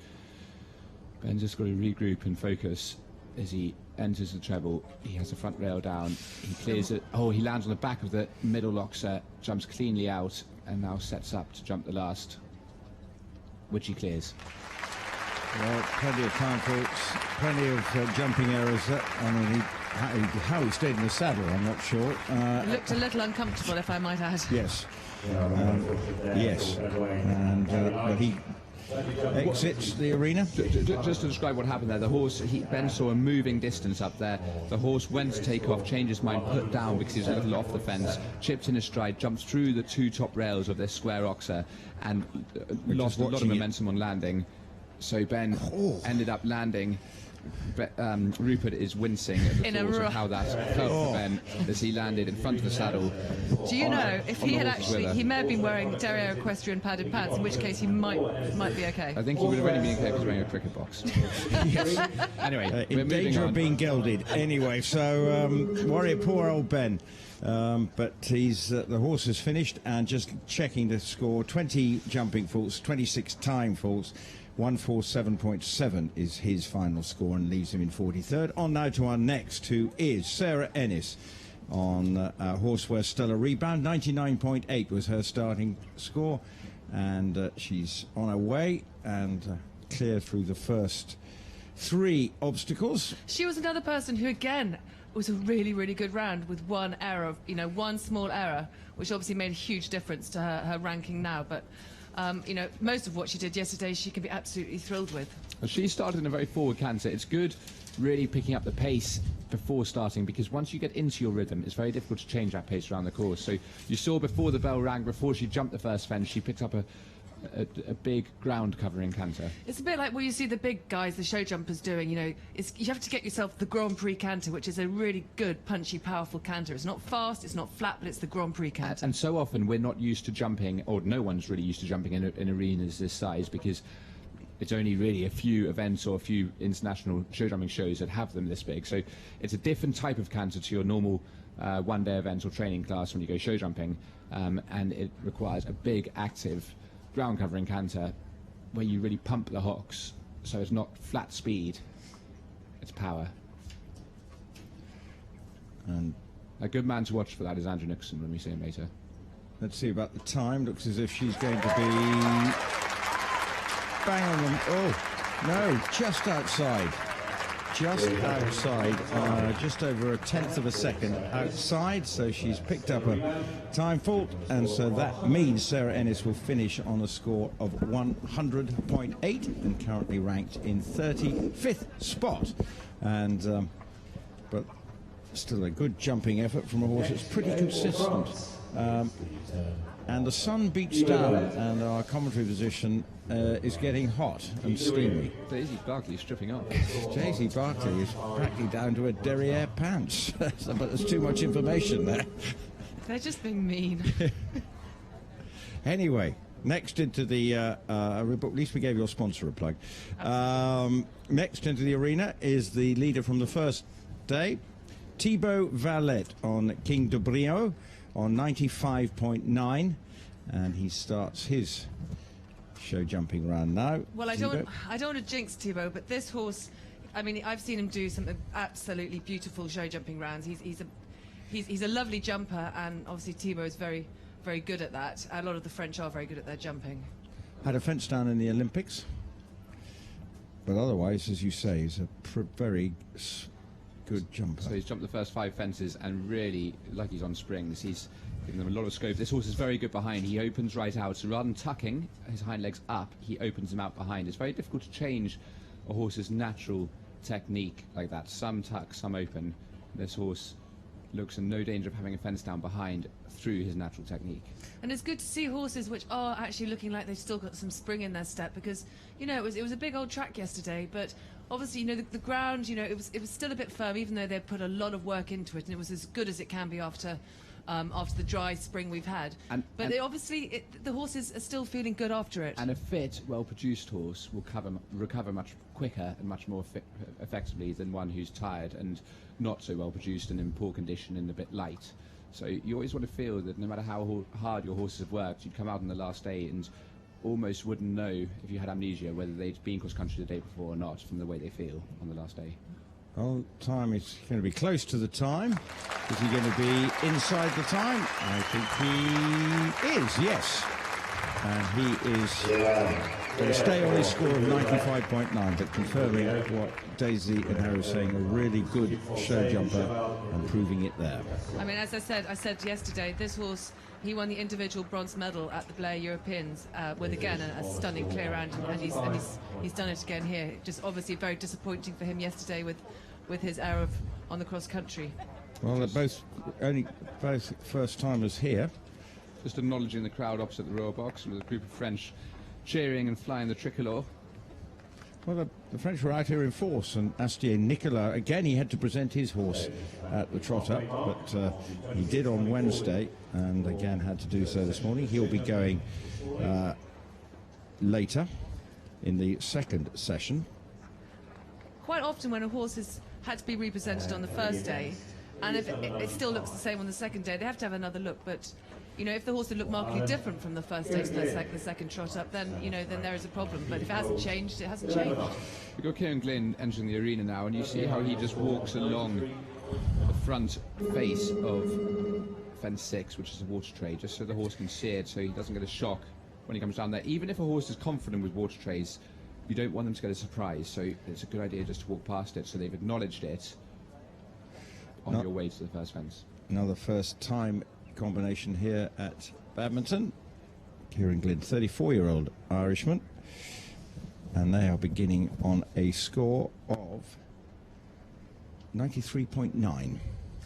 Ben's just got to regroup and focus. as he enters the treble. He has the front rail down. He clears it. Oh, he lands on the back of the middle Oxer, jumps cleanly out, and now sets up to jump the last, which he clears. Well, plenty of time faults, plenty of jumping errors. I mean, how he stayed in the saddle, I'm not sure. It looked a little uncomfortable, if I might add. Yes. Yes. And but he exits the arena. Just to describe what happened there, the horse, Ben saw a moving distance up there. The horse went to take off, changed his mind, put down because he was a little off the fence, chipped in a stride, jumped through the 2 top rails of this square Oxer, and lost a lot of momentum on landing. So Ben ended up landing. Rupert is wincing at the thought of how that felt for Ben as he landed in front of the saddle. Do you know, if he had actually, he may have been wearing derriere equestrian padded pants, in which case he might be okay. I think he would have only been okay if he was wearing a cricket box. Yes. Anyway, in danger of being gelded. Anyway, so Warrior, poor old Ben. But he's the horse is finished, and just checking the score: 20 jumping faults, 26 time faults. 147.7 is his final score and leaves him in 43rd. On now to our next, who is Sarah Ennis on a horse where Stella rebound. 99.8 was her starting score, and she's on her way and clear through the first 3 obstacles. She was another person who, again, was a really, really good round with one error, you know, one small error, which obviously made a huge difference to her ranking now. But you know, most of what she did yesterday, she can be absolutely thrilled with. She started in a very forward canter. It's good really picking up the pace before starting, because once you get into your rhythm, it's very difficult to change that pace around the course. So you saw before the bell rang, before she jumped the first fence, she picked up a big ground covering canter. It's a bit like what you see the big guys, the show jumpers doing, you know, you have to get yourself the Grand Prix canter, which is a really good, punchy, powerful canter. It's not fast, it's not flat, but it's the Grand Prix canter. And so often we're not used to jumping, or no one's really used to jumping in arenas this size, because it's only really a few events or a few international show jumping shows that have them this big. So it's a different type of canter to your normal one-day event or training class when you go show jumping, and it requires a big, active ground covering canter where you really pump the hocks, so it's not flat speed, it's power. And a good man to watch for that is Andrew Nixon when we see him later. Let's see about the time. Looks as if she's going to be bang on them. Oh no, just outside, just over 1/10 of a second outside, so she's picked up a time fault, and so that means Sarah Ennis will finish on a score of 100.8 and currently ranked in 35th spot. And but still a good jumping effort from a horse that's pretty consistent. And the sun beats down, and our commentary position is getting hot and steamy. Daisy Barkley stripping off. Daisy Barkley is practically down to her derriere pants. But there's too much information there. They're just being mean. Anyway, next into the at least we gave your sponsor a plug. Next into the arena is the leader from the first day, Thibaut Valette on King de Brio on 95.9, and he starts his show jumping round now. Well, I don't want to jinx Thibaut, but this horse, I mean, I've seen him do some absolutely beautiful show jumping rounds. He's a lovely jumper, and obviously Thibaut is very, very good at that. A lot of the French are very good at their jumping. Had a fence down in the Olympics, but otherwise, as you say, he's a very good jumper. So he's jumped the first 5 fences, and really, like he's on springs, he's giving them a lot of scope. This horse is very good behind. He opens right out, so rather than tucking his hind legs up, he opens them out behind. It's very difficult to change a horse's natural technique like that. Some tuck, some open. This horse looks in no danger of having a fence down behind through his natural technique. And it's good to see horses which are actually looking like they've still got some spring in their step, because, you know, it was a big old track yesterday, but obviously, you know, the ground, you know, it was still a bit firm, even though they put a lot of work into it, and it was as good as it can be after the dry spring we've had. But the horses are still feeling good after it. And a fit, well-produced horse will recover much quicker and much more effectively than one who's tired and not so well-produced and in poor condition and a bit light. So you always want to feel that no matter how hard your horses have worked, you'd come out on the last day and almost wouldn't know, if you had amnesia, whether they'd been cross-country the day before or not, from the way they feel on the last day. Well, time is going to be close to the time. Is he going to be inside the time? I think he is, yes. And he is going to stay on his score of 95.9, but confirming what Daisy and Harry were saying, a really good show jumper and proving it there. I mean, as I said yesterday, this horse, he won the individual bronze medal at the Blair Europeans with, again, a stunning clear round, and he's done it again here. Just obviously very disappointing for him yesterday with his error on the cross country. Well, they're both first-timers here. Just acknowledging the crowd opposite the royal box with a group of French cheering and flying the tricolour. Well, the French were out here in force, and Astier Nicolas, again, he had to present his horse at the trot-up, but he did on Wednesday, and again had to do so this morning. He'll be going later in the second session. Quite often when a horse has had to be represented on the first day, and if it still looks the same on the second day, they have to have another look, but you know, if the horse had looked markedly different from the first day to the second trot up, then, you know, then there is a problem. But if it hasn't changed, it hasn't changed. We've got Kieran Glynn entering the arena now, and you see how he just walks along the front face of fence 6, which is a water tray, just so the horse can see it, so he doesn't get a shock when he comes down there. Even if a horse is confident with water trays, you don't want them to get a surprise, so it's a good idea just to walk past it, so they've acknowledged it on your way to the first fence. Another first time combination here at Badminton. Kieran Glynn, 34-year-old Irishman, and they are beginning on a score of 93.9.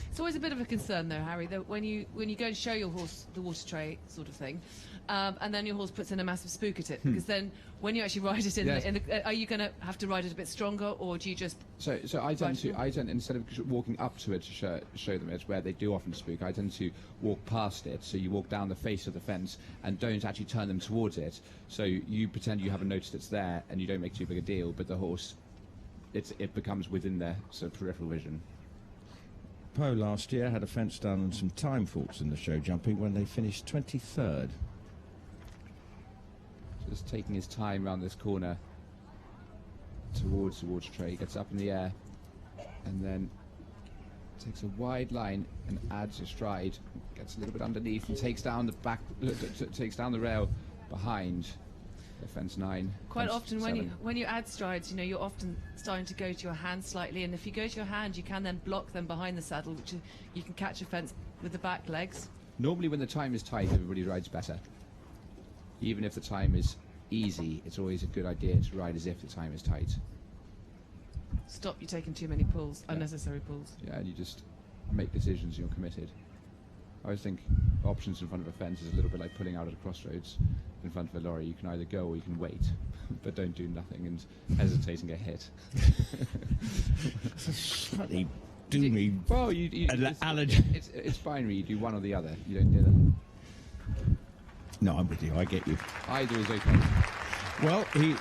It's always a bit of a concern, though, Harry, that when you go and show your horse the water tray sort of thing, and then your horse puts in a massive spook at it, because then when you actually ride it in, are you going to have to ride it a bit stronger, or do you just? So I tend instead of walking up to it to show them it, where they do often spook, I tend to walk past it. So you walk down the face of the fence and don't actually turn them towards it. So you pretend you haven't noticed it's there, and you don't make too big a deal. But the horse, it becomes within their sort of peripheral vision. Poe last year had a fence down and some time faults in the show jumping when they finished 23rd. Just taking his time around this corner towards the water tray, gets up in the air and then takes a wide line and adds a stride, gets a little bit underneath and takes down the back, takes down the rail behind the fence 9. Quite fence often 7. when you add strides, you know, you're often starting to go to your hand slightly, and if you go to your hand, you can then block them behind the saddle, which you can catch a fence with the back legs. Normally when the time is tight, everybody rides better. Even if the time is easy, it's always a good idea to ride as if the time is tight. Stop you taking too many pulls, unnecessary pulls. Yeah, and you just make decisions, you're committed. I always think options in front of a fence is a little bit like pulling out at a crossroads in front of a lorry. You can either go or you can wait, but don't do nothing and hesitate and get hit. Slightly doomy. Well, it's binary. You do one or the other. You don't do that. No, I'm with you. I get you. Either is okay. Well, he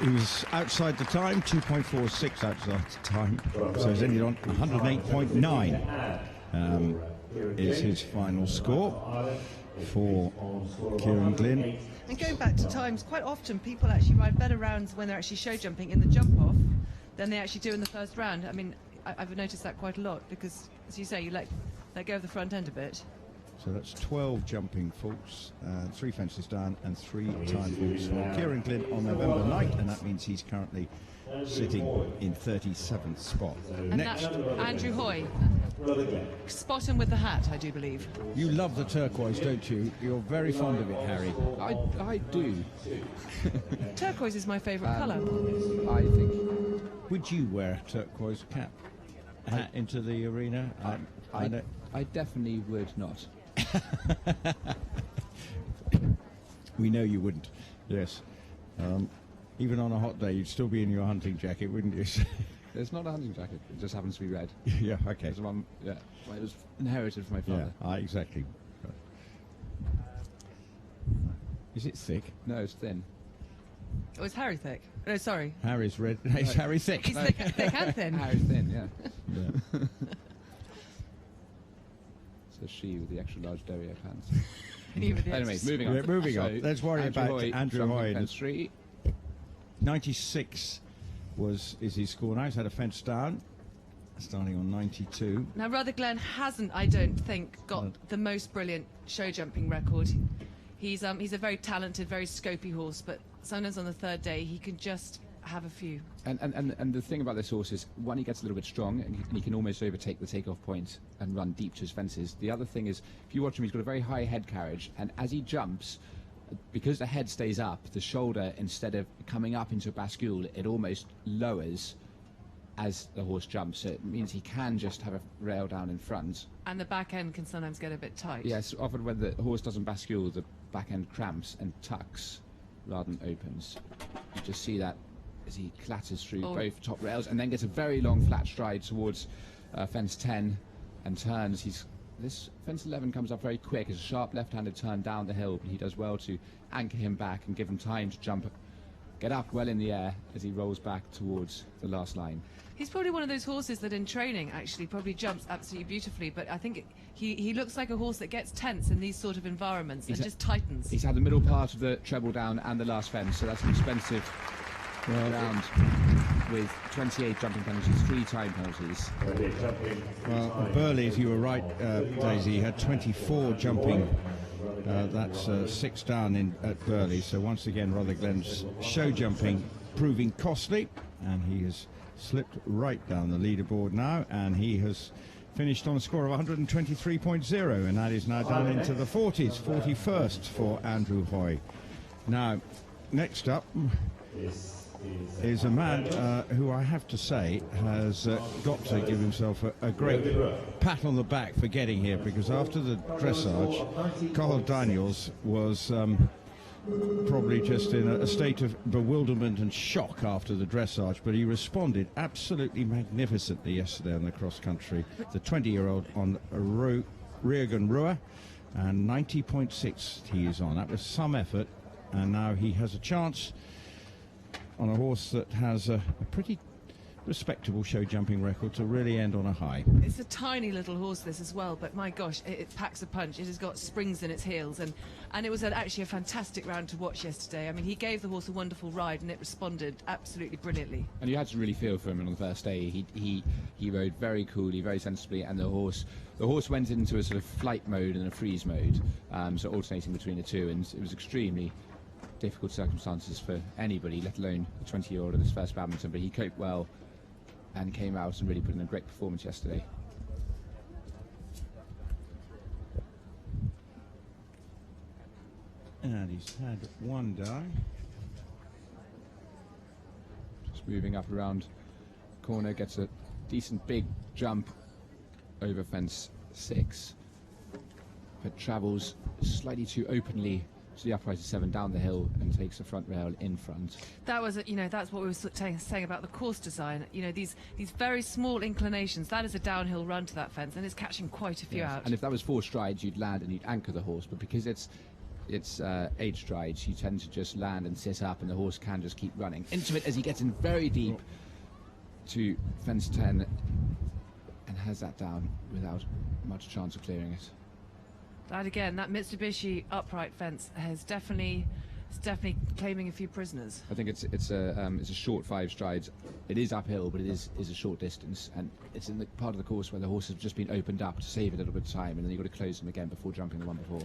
was outside the time, 2.46 outside the time, so he's ended on 108.9. Is his final score for Kieran Glynn. And going back to times, quite often people actually ride better rounds when they're actually show jumping in the jump off than they actually do in the first round. I mean, I've noticed that quite a lot because, as you say, you let go of the front end a bit. So that's 12 jumping faults, 3 fences down and 3 time faults for Kieran Glynn on November 9th, and that means he's currently sitting in 37th spot. And next, Andrew Hoy. Spot him with the hat, I do believe. You love the turquoise, don't you? You're very fond of it, Harry. I do. Turquoise is my favourite colour. I think. Would you wear a turquoise hat into the arena? I definitely would not. We know you wouldn't. Yes. Even on a hot day, you'd still be in your hunting jacket, wouldn't you? It's not a hunting jacket. It just happens to be red. Yeah, okay. It's one, yeah. Well, it was inherited from my father. Yeah, exactly. Is it thick? No, it's thin. Oh, it's Harry thick. No, sorry. Harry's red. It's Harry thick. He's thick and thin. Harry's thin, yeah. So she with the extra large derriere pants. Anyway, moving on. Yeah, moving on. Let's worry about Andrew Hoy. Fence 3. 96 is his score now. He's had a fence down. starting on 92. Now, Rutherglen hasn't, I don't think, got the most brilliant show jumping record. He's a very talented, very scopy horse, but sometimes on the third day he can just have a few. And the thing about this horse is, one, he gets a little bit strong and he can almost overtake the takeoff point and run deep to his fences. The other thing is, if you watch him, he's got a very high head carriage, and as he jumps, because the head stays up, the shoulder, instead of coming up into a bascule, it almost lowers as the horse jumps. So it means he can just have a rail down in front. And the back end can sometimes get a bit tight. Yes, often when the horse doesn't bascule, the back end cramps and tucks rather than opens. You just see that as he clatters through both top rails and then gets a very long flat stride towards fence 10 and turns. This fence 11 comes up very quick. It's a sharp left-handed turn down the hill, but he does well to anchor him back and give him time to jump, get up well in the air as he rolls back towards the last line. He's probably one of those horses that in training actually probably jumps absolutely beautifully, but I think he looks like a horse that gets tense in these sort of environments and just tightens. He's had the middle part of the treble down and the last fence, so that's an expensive round with 28 jumping penalties, 3 time penalties. Well, Burley, if you were right, Daisy, had 24 jumping. That's 6 down at Burley. So once again, Rutherglen's show jumping proving costly, and he has slipped right down the leaderboard now, and he has finished on a score of 123.0, and that is now down into the 40s, 41st for Andrew Hoy. Now, next up is a man who I have to say has got to give himself a great pat on the back for getting here, because after the dressage, Carl Daniels was probably just in a state of bewilderment and shock after the dressage, but he responded absolutely magnificently yesterday on the cross country. The 20-year-old on Riegan Rua, and 90.6 he is on. That was some effort, and now he has a chance on a horse that has a pretty respectable show jumping record to really end on a high. It's a tiny little horse, this, as well, but my gosh, it packs a punch. It has got springs in its heels, and it was actually a fantastic round to watch yesterday. I mean, he gave the horse a wonderful ride, and it responded absolutely brilliantly. And you had to really feel for him on the first day. He rode very coolly, very sensibly, and the horse went into a sort of flight mode and a freeze mode, so alternating between the two, and it was extremely difficult circumstances for anybody, let alone a 20-year-old at his first badminton, but he coped well and came out and really put in a great performance yesterday. And he's had one down. Just moving up around corner, gets a decent big jump over fence 6, but travels slightly too openly to the upright of 7 down the hill and takes the front rail in front. That was, that's what we were saying about the course design. These very small inclinations, that is a downhill run to that fence, and it's catching quite a few out. And if that was 4 strides, you'd land and you'd anchor the horse, but because it's 8 strides, you tend to just land and sit up, and the horse can just keep running into it as he gets in very deep to fence 10 and has that down without much chance of clearing it. That again, that Mitsubishi upright fence is definitely claiming a few prisoners. I think it's a short 5 strides. It is uphill, but it is a short distance, and it's in the part of the course where the horse has just been opened up to save a little bit of time, and then you've got to close them again before jumping the one before.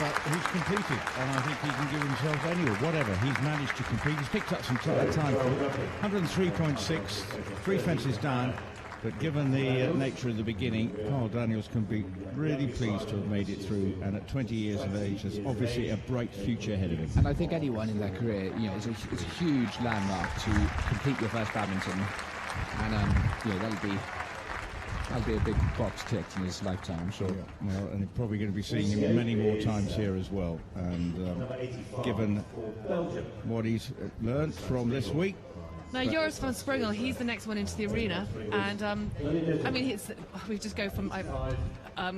But he's competed, and I think he can give himself anywhere, whatever. He's managed to compete. He's picked up some time for 103.6, 3 fences down. But given the nature of the beginning, Carl Daniels can be really pleased to have made it through, and at 20 years of age has obviously a bright future ahead of him. And I think anyone in their career, it's a huge landmark to complete your first badminton, and that'll be a big box ticked in his lifetime, I'm sure. Yeah. Well, and you're probably going to be seeing him many more times here as well. And given what he's learned from this week. Now, Joris van Sprengel, he's the next one into the arena, and we just go from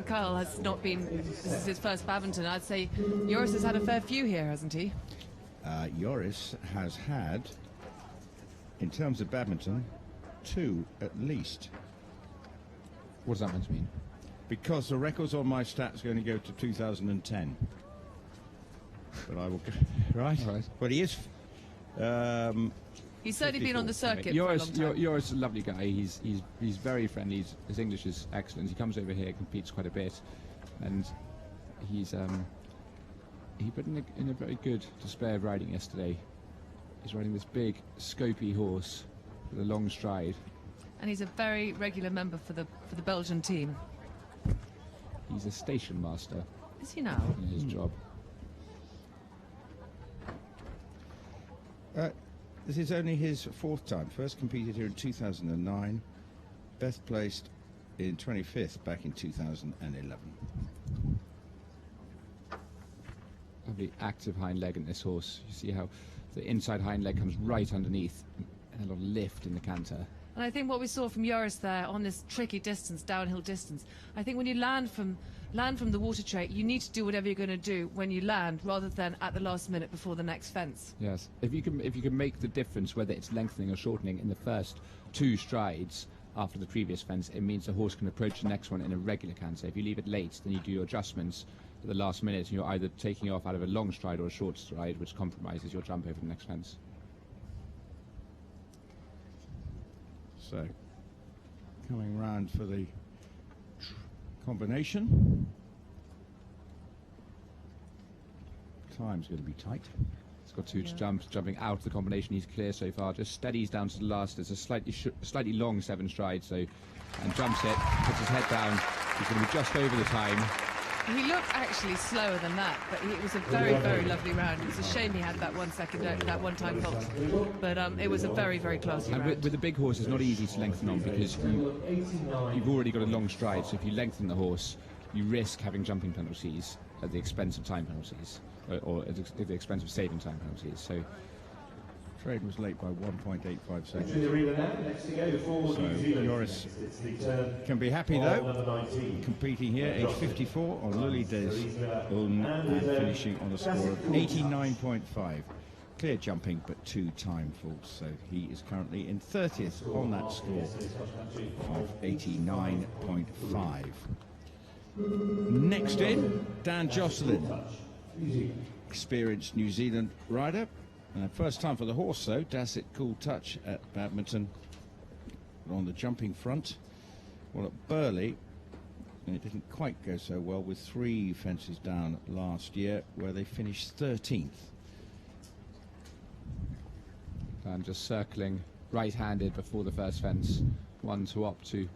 Kyle has not been, this is his first badminton. I'd say Joris has had a fair few here, hasn't he? Joris has had, in terms of badminton, 2 at least. What does that meant to mean? Because the records on my stats are going to go to 2010. But I will, right? Right. But he is. He's certainly been on the 54. circuit for a long time. You're a lovely guy. He's very friendly. His English is excellent. He comes over here, competes quite a bit, and he put in a very good display of riding yesterday. He's riding this big, scopy horse with a long stride. And he's a very regular member for the Belgian team. He's a station master Is he now? in his job. This is only his 4th time. First competed here in 2009. Best placed in 25th back in 2011. Lovely active hind leg in this horse. You see how the inside hind leg comes right underneath, and a lot of lift in the canter. And I think what we saw from Joris there on this tricky distance, downhill distance, I think when you land from the water tray, you need to do whatever you're going to do when you land, rather than at the last minute before the next fence. Yes, if you can make the difference, whether it's lengthening or shortening, in the first 2 strides after the previous fence, it means the horse can approach the next one in a regular canter. If you leave it late, then you do your adjustments at the last minute, and you're either taking off out of a long stride or a short stride, which compromises your jump over the next fence. So, coming round for the combination. Time's going to be tight. He's got 2 jumps, jumping out of the combination. He's clear so far. Just steadies down to the last. It's a slightly long 7 strides, and jumps it, puts his head down. He's going to be just over the time. He looked actually slower than that, but it was a very, very lovely round. It's a shame he had that 1 second, that 1 time fault. But it was a very, very classy round. With the big horse, it's not easy to lengthen on, because you've already got a long stride. So if you lengthen the horse, you risk having jumping penalties at the expense of time penalties, or at the expense of saving time penalties. So Trade was late by 1.85 seconds. So Joris can be happy though, competing here, age 54 on Lily des Ulm, and finishing on a score of 89.5. Clear jumping, but 2 time faults, so he is currently in 30th on that score of 89.5. Next in, Dan Jocelyn, experienced New Zealand rider. First time for the horse, though. Does it cool touch at Badminton. But on the jumping front, well, at Burley, it didn't quite go so well with 3 fences down last year, where they finished 13th. And just circling right-handed before the first fence. One to opt to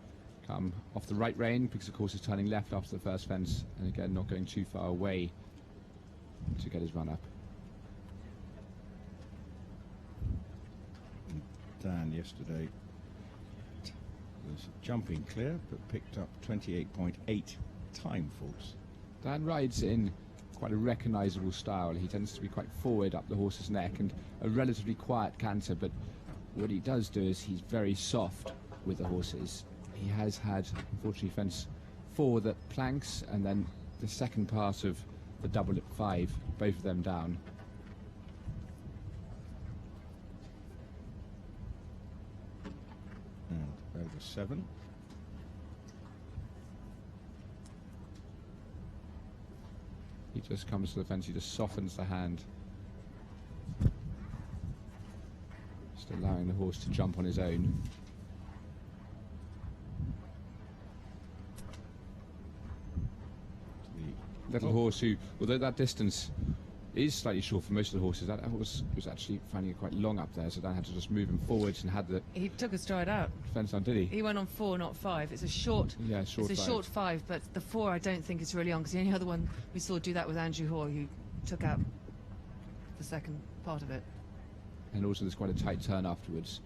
come off the right rein, because of course he's turning left after the first fence, and again not going too far away to get his run up. Dan yesterday was jumping clear, but picked up 28.8 time faults. Dan rides in quite a recognisable style. He tends to be quite forward up the horse's neck and a relatively quiet canter, but what he does do is he's very soft with the horses. He has had, unfortunately, fence 4 that planks, and then the second part of the double at 5, both of them down. And over 7. He just comes to the fence, he just softens the hand. Just allowing the horse to jump on his own. Little horse who, although that distance is slightly short for most of the horses, that horse was actually finding it quite long up there, so Dan had to just move him forwards and had the... He took a stride out. Fence on, did he? He went on 4, not 5. It's a short. Yeah, short. It's a short 5, but the 4 I don't think is really on, because the only other one we saw do that was Andrew Hoare, who took out the second part of it. And also there's quite a tight turn afterwards.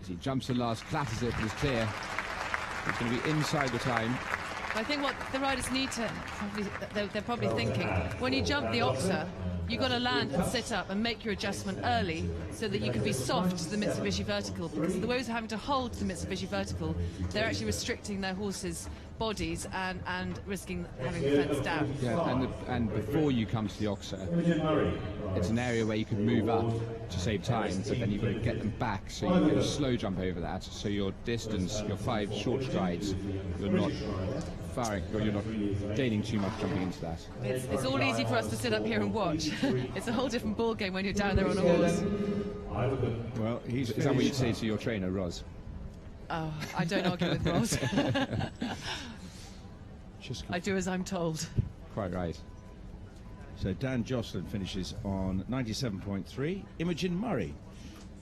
As he jumps and last, clatters it, but it's clear. It's going to be inside the time. I think what the riders need to, they're probably thinking, when you jump the oxer, you've got to land and sit up and make your adjustment early so that you can be soft to the Mitsubishi vertical, because the way they're having to hold the Mitsubishi vertical, they're actually restricting their horses' bodies and risking having the fence down. Yeah, and before you come to the Oxer, it's an area where you can move up to save time, but then you've got to get them back, so you can slow jump over that, so your distance, your 5 short strides, you're not firing, or you're not gaining too much jumping into that. It's all easy for us to sit up here and watch. It's a whole different ball game when you're down there on a horse. Well, is that what you'd say to your trainer, Roz? Oh, I don't argue with Roz. I do as I'm told. Quite right. So Dan Jocelyn finishes on 97.3. Imogen Murray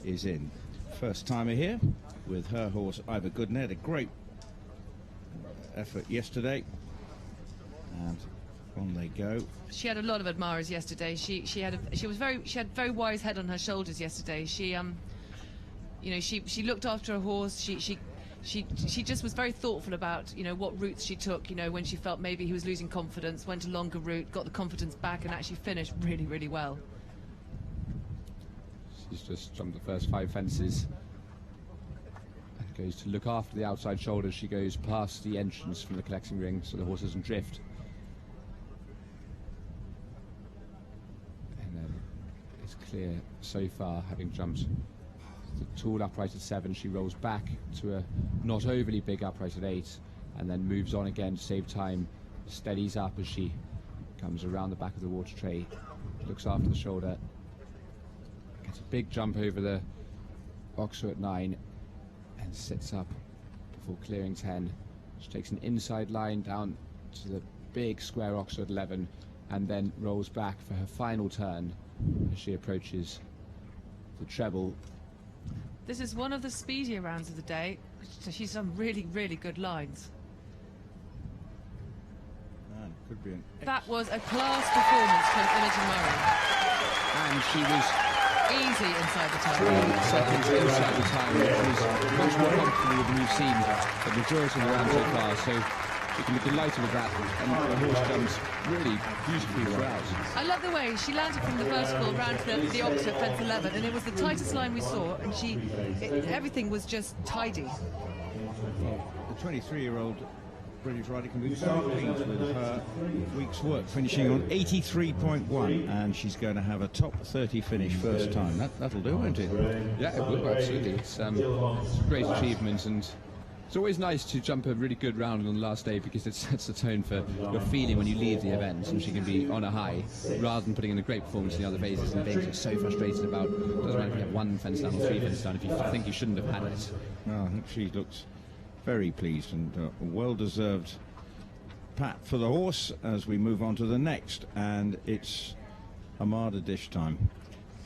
is in. First timer here with her horse Ivor Goodner. Had a great effort yesterday. And on they go. She had a lot of admirers yesterday. She had very wise head on her shoulders yesterday. She looked after her horse. She just was very thoughtful about, what routes she took, when she felt maybe he was losing confidence, went a longer route, got the confidence back, and actually finished really, really well. She's just jumped the first 5 fences and goes to look after the outside shoulders. She goes past the entrance from the collecting ring so the horse doesn't drift. And then it's clear so far, having jumped the tall upright at 7, she rolls back to a not overly big upright at 8, and then moves on again to save time, steadies up as she comes around the back of the water tray, looks after the shoulder, gets a big jump over the Oxer at 9, and sits up before clearing 10. She takes an inside line down to the big square Oxer at 11, and then rolls back for her final turn as she approaches the treble. This is one of the speedier rounds of the day. She's done really, really good lines. Man, could be that was a class performance from Imogen Murray. And she was easy inside the time. 3 seconds inside the time, which was much more comfortable than we've seen the majority of the round so far. So you can be delighted with that, and the horse jumps really beautifully throughout. I love the way she landed from the vertical round to the Oxer fence 11, and it was the tightest line we saw, and everything was just tidy. The 23-year-old British rider can be so pleased with her week's work, finishing on 83.1, and she's going to have a top 30 finish first time. That'll do, won't it? Yeah, it will, absolutely. It's a great achievement, and it's always nice to jump a really good round on the last day, because it sets the tone for your feeling when you leave the event, and she can be on a high rather than putting in a great performance in the other phases and being so frustrated about, doesn't matter if you have 1 fence down or 3 fences down, if you think you shouldn't have had it. No, I think she looks very pleased, and a well-deserved pat for the horse as we move on to the next, and it's Armada dish time.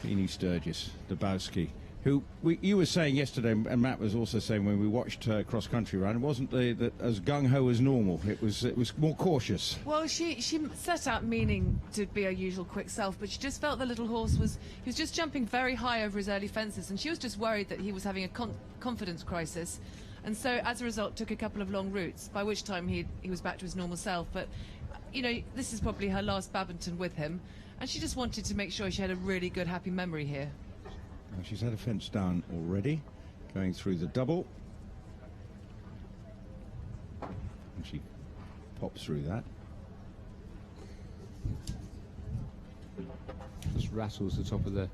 Beanie Sturgis, Dabowski, who you were saying yesterday, and Matt was also saying when we watched cross-country run, it wasn't as gung-ho as normal. It was more cautious. Well, she set out meaning to be her usual quick self, but she just felt the little horse was just jumping very high over his early fences, and she was just worried that he was having a confidence crisis, and so as a result took a couple of long routes, by which time he was back to his normal self. But this is probably her last Badminton with him, and she just wanted to make sure she had a really good happy memory here. She's had a fence down already, going through the double. And she pops through that. Just rattles the top of the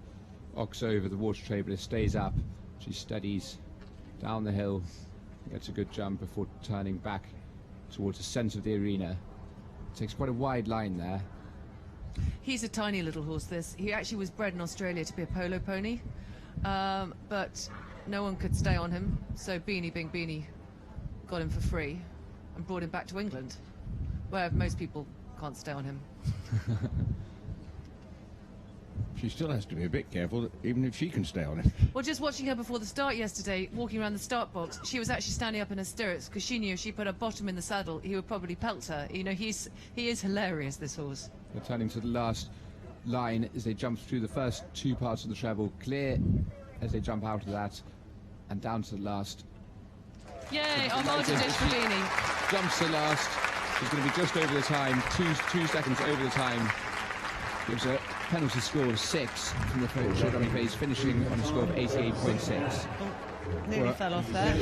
Ox over the water tray, but it stays up. She steadies down the hill, gets a good jump before turning back towards the centre of the arena. Takes quite a wide line there. He's a tiny little horse, this. He actually was bred in Australia to be a polo pony, but no one could stay on him, so Beanie, being Beanie, got him for free and brought him back to England, where most people can't stay on him. She still has to be a bit careful, even if she can stay on him. Well, just watching her before the start yesterday, walking around the start box, she was actually standing up in her stirrups, because she knew if she put her bottom in the saddle, he would probably pelt her. He is hilarious, this horse. They're turning to the last line as they jump through the first 2 parts of the treble, clear as they jump out of that, and down to the last. Yay, Armada dish for Beanie. Jumps to last. She's going to be just over the time, two seconds over the time. Gives a penalty score of 6 from the showjumping phase, finishing on a score of 88.6. Nearly fell off there.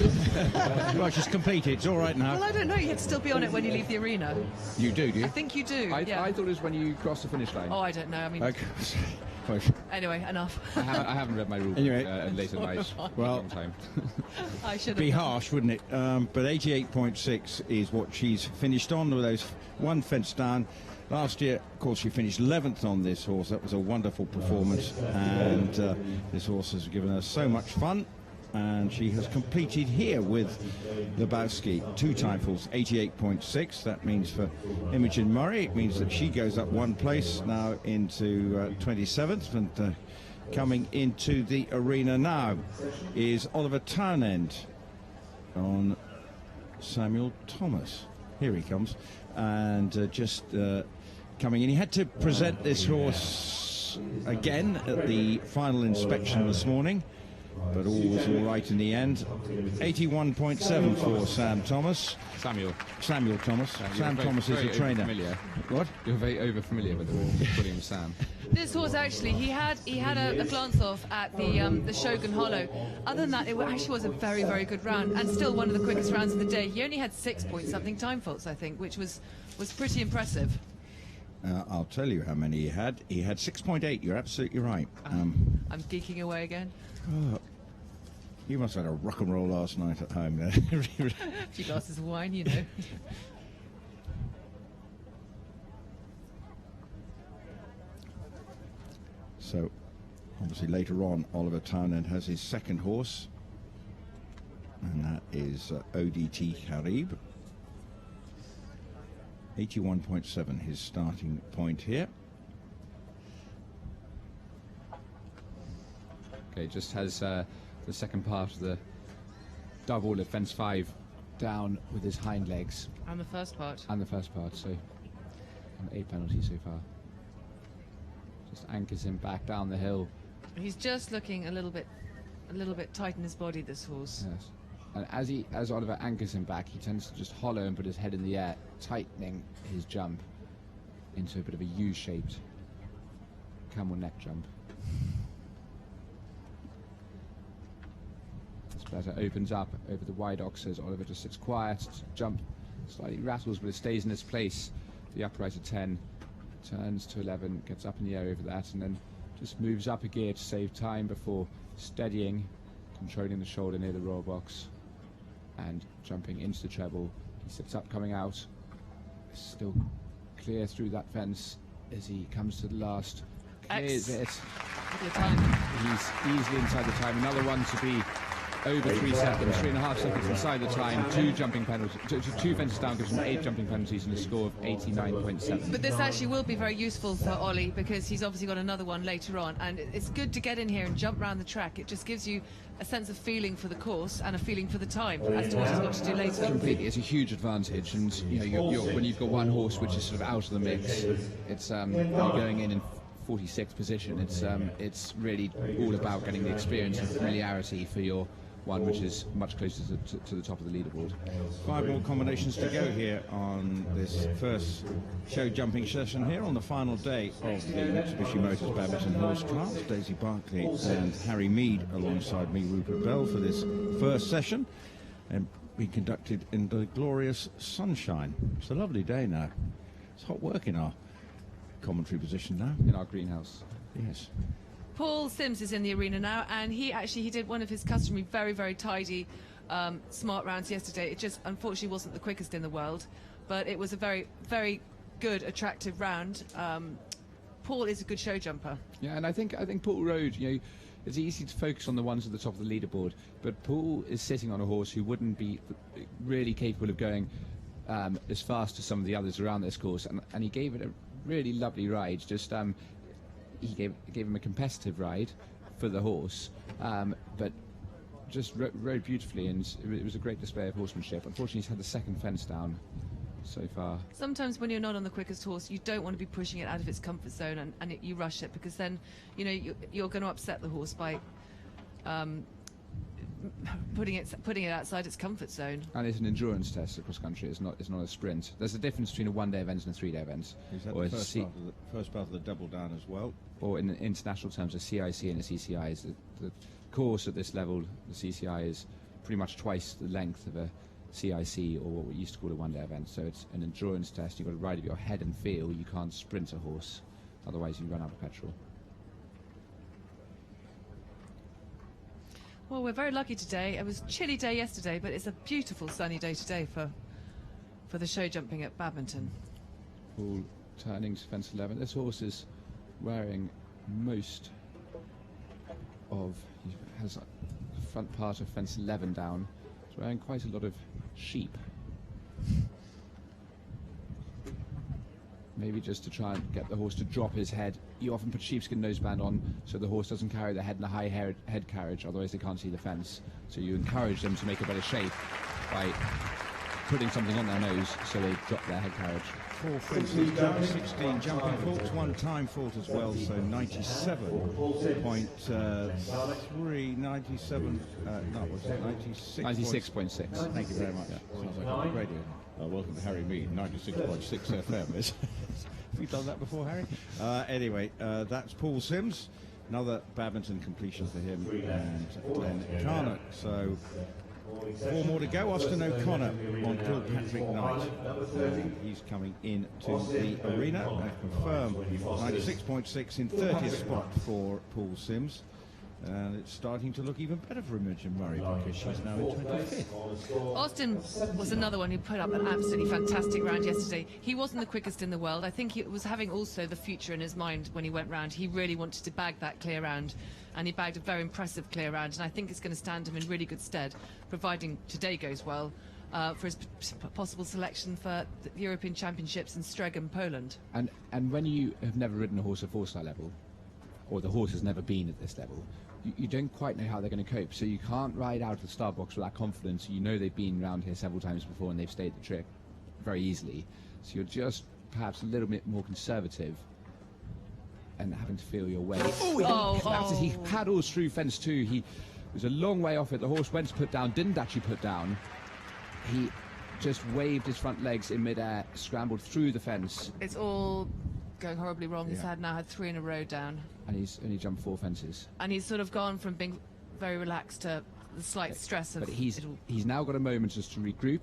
Well, she's completed. It's all right now. Well, I don't know. You have to still be on it when you leave the arena. You do I think you do. I thought it was when you cross the finish line. Oh, I don't know. I mean, Okay. anyway, enough. I haven't read my rule book Anyway. late at night. Well, long time. I should be have. harsh, wouldn't it? But 88.6 is what she's finished on with those one fence down. Last year, of course, she finished 11th on this horse. That was a wonderful performance, and this horse has given her so much fun. And she has completed here with Lebowski, 2 timefalls, 88.6. That means for Imogen Murray, it means that she goes up 1 place now into 27th. And coming into the arena now is Oliver Townend on Samuel Thomas. Here he comes. And just coming in. He had to present this horse again at the final inspection this morning, but all was all right in the end. 81.7 for Sam Thomas. Samuel Thomas. Sam Thomas is a trainer. Familiar. What? You're very over-familiar with the William Sam. This horse actually, he had a glance off at the Shogun Hollow. Other than that, it actually was a very, very good round, and still one of the quickest rounds of the day. He only had 6-point-something time faults, I think, which was pretty impressive. I'll tell you how many he had. He had 6.8. You're absolutely right. I'm geeking away again. You must have had a rock and roll last night at home there. A few glasses of wine, you know. So, obviously later on, Oliver Townend has his second horse, and that is ODT Harib. 81.7, his starting point here. Okay, just has the second part of the double at fence 5 down with his hind legs. And the first part. And the first part, so 8 penalties so far. Just anchors him back down the hill. He's just looking a little bit tight in his body, this horse. Yes. And as Oliver anchors him back, he tends to just hollow and put his head in the air, tightening his jump into a bit of a U-shaped camel neck jump. This platter opens up over the wide oxers. Oliver just sits quiet, jump slightly rattles, but it stays in its place. The upright at 10, turns to 11, gets up in the air over that, and then just moves up a gear to save time before steadying, controlling the shoulder near the royal box, and jumping into the treble. He sits up, coming out, still clear through that fence as he comes to the last. Clears it. He's easily inside the time. Another one to be over 3 seconds, 3.5 seconds inside the time. 2 jumping penalties, 2 fences down gives him 8 jumping penalties and a score of 89.7. But this actually will be very useful for Ollie, because he's obviously got another one later on, and it's good to get in here and jump around the track. It just gives you a sense of feeling for the course and a feeling for the time as to what he's got to do later. Completely, it's a huge advantage, and you know, when you've got one horse which is sort of out of the mix, it's you're going in 46th position. It's really all about getting the experience and familiarity for your one which is much closer to the top of the leaderboard. 5 more combinations to go here on this first show jumping session here on the final day of the Mitsubishi Motors Badminton Horse Trials. Daisy Barkley and Harry Mead alongside me, Rupert Bell, for this first session, and be conducted in the glorious sunshine. It's a lovely day now. It's hot work in our commentary position now. In our greenhouse. Yes. Paul Sims is in the arena now, and he did one of his customary very, very tidy, smart rounds yesterday. It just unfortunately wasn't the quickest in the world, but it was a very, very good, attractive round. Paul is a good show jumper. Yeah, and I think Paul Road, you know, it's easy to focus on the ones at the top of the leaderboard, but Paul is sitting on a horse who wouldn't be really capable of going as fast as some of the others around this course, and he gave it a really lovely ride. Just he gave him a competitive ride for the horse, but just rode beautifully, and it was a great display of horsemanship. Unfortunately, he's had the second fence down so far. Sometimes when you're not on the quickest horse, you don't want to be pushing it out of its comfort zone, and you rush it, because then you're going to upset the horse by putting it outside its comfort zone. And it's an endurance test across country. It's not a sprint. There's a difference between a one-day event and a 3-day event. Is that the first part of the double down as well? Or in international terms, a CIC and a CCI is the course at this level, the CCI, is pretty much twice the length of a CIC, or what we used to call a one-day event. So it's an endurance test. You've got to ride with your head and feel. You can't sprint a horse, otherwise you run out of petrol. Well, we're very lucky today. It was a chilly day yesterday, but it's a beautiful sunny day today for the show jumping at Badminton. Paul turning to fence 11. This horse is wearing most of, he has the front part of fence 11 down. He's wearing quite a lot of sheep. Maybe just to try and get the horse to drop his head. You often put sheepskin noseband on so the horse doesn't carry the head in a high head carriage, otherwise they can't see the fence. So you encourage them to make a better shape by putting something on their nose so they drop their head carriage. 4 fences down, 16 jumping faults, 1 time fault as well, so 97.3, 97, no, what's it, 96.6. Thank you very much. Yeah. Sounds like a radio. Welcome to Harry Mead, 96.6 FM. Have you done that before, Harry? Anyway, that's Paul Sims. Another badminton completion for him and Glenn Carnock. So 4 more to go. Austin O'Connor on Kilpatrick Knight. He's coming into the arena. I've confirmed 96.6 in 30th spot for Paul Sims. And it's starting to look even better for Imogen Murray because she's now in 25th. Austin was another one who put up an absolutely fantastic round yesterday. He wasn't the quickest in the world. I think he was having also the future in his mind when he went round. He really wanted to bag that clear round, and he bagged a very impressive clear round, and I think it's going to stand him in really good stead, providing today goes well, for his possible selection for the European Championships in Stregen, Poland. And when you have never ridden a horse at 4-star level, or the horse has never been at this level, you don't quite know how they're going to cope. So you can't ride out of the start box with that confidence. You know they've been around here several times before and they've stayed the trick very easily. So you're just perhaps a little bit more conservative and having to feel your way. He paddles through fence 2. He was a long way off it. The horse went to put down, didn't actually put down. He just waved his front legs in midair, scrambled through the fence. It's all going horribly wrong. He's now had 3 in a row down. And he's only jumped 4 fences. And he's sort of gone from being very relaxed to the slight stress of... But he's now got a moment just to regroup.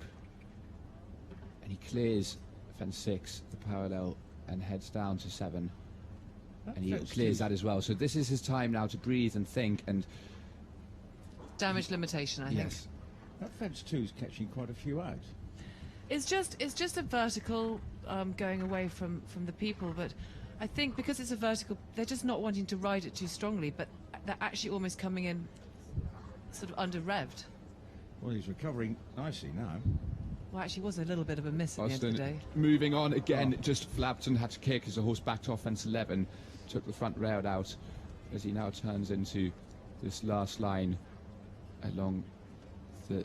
And he clears fence 6, the parallel, and heads down to 7. And he clears that as well. So this is his time now to breathe and think and... Damage limitation, I think. Yes. That fence 2 is catching quite a few out. It's just a vertical going away from the people, but I think because it's a vertical, they're just not wanting to ride it too strongly, but they're actually almost coming in sort of under-revved. Well, he's recovering nicely now. Well, actually, it was a little bit of a miss at the end of the day. Moving on again, just flapped and had to kick as the horse backed off fence 11, took the front rail out as he now turns into this last line along the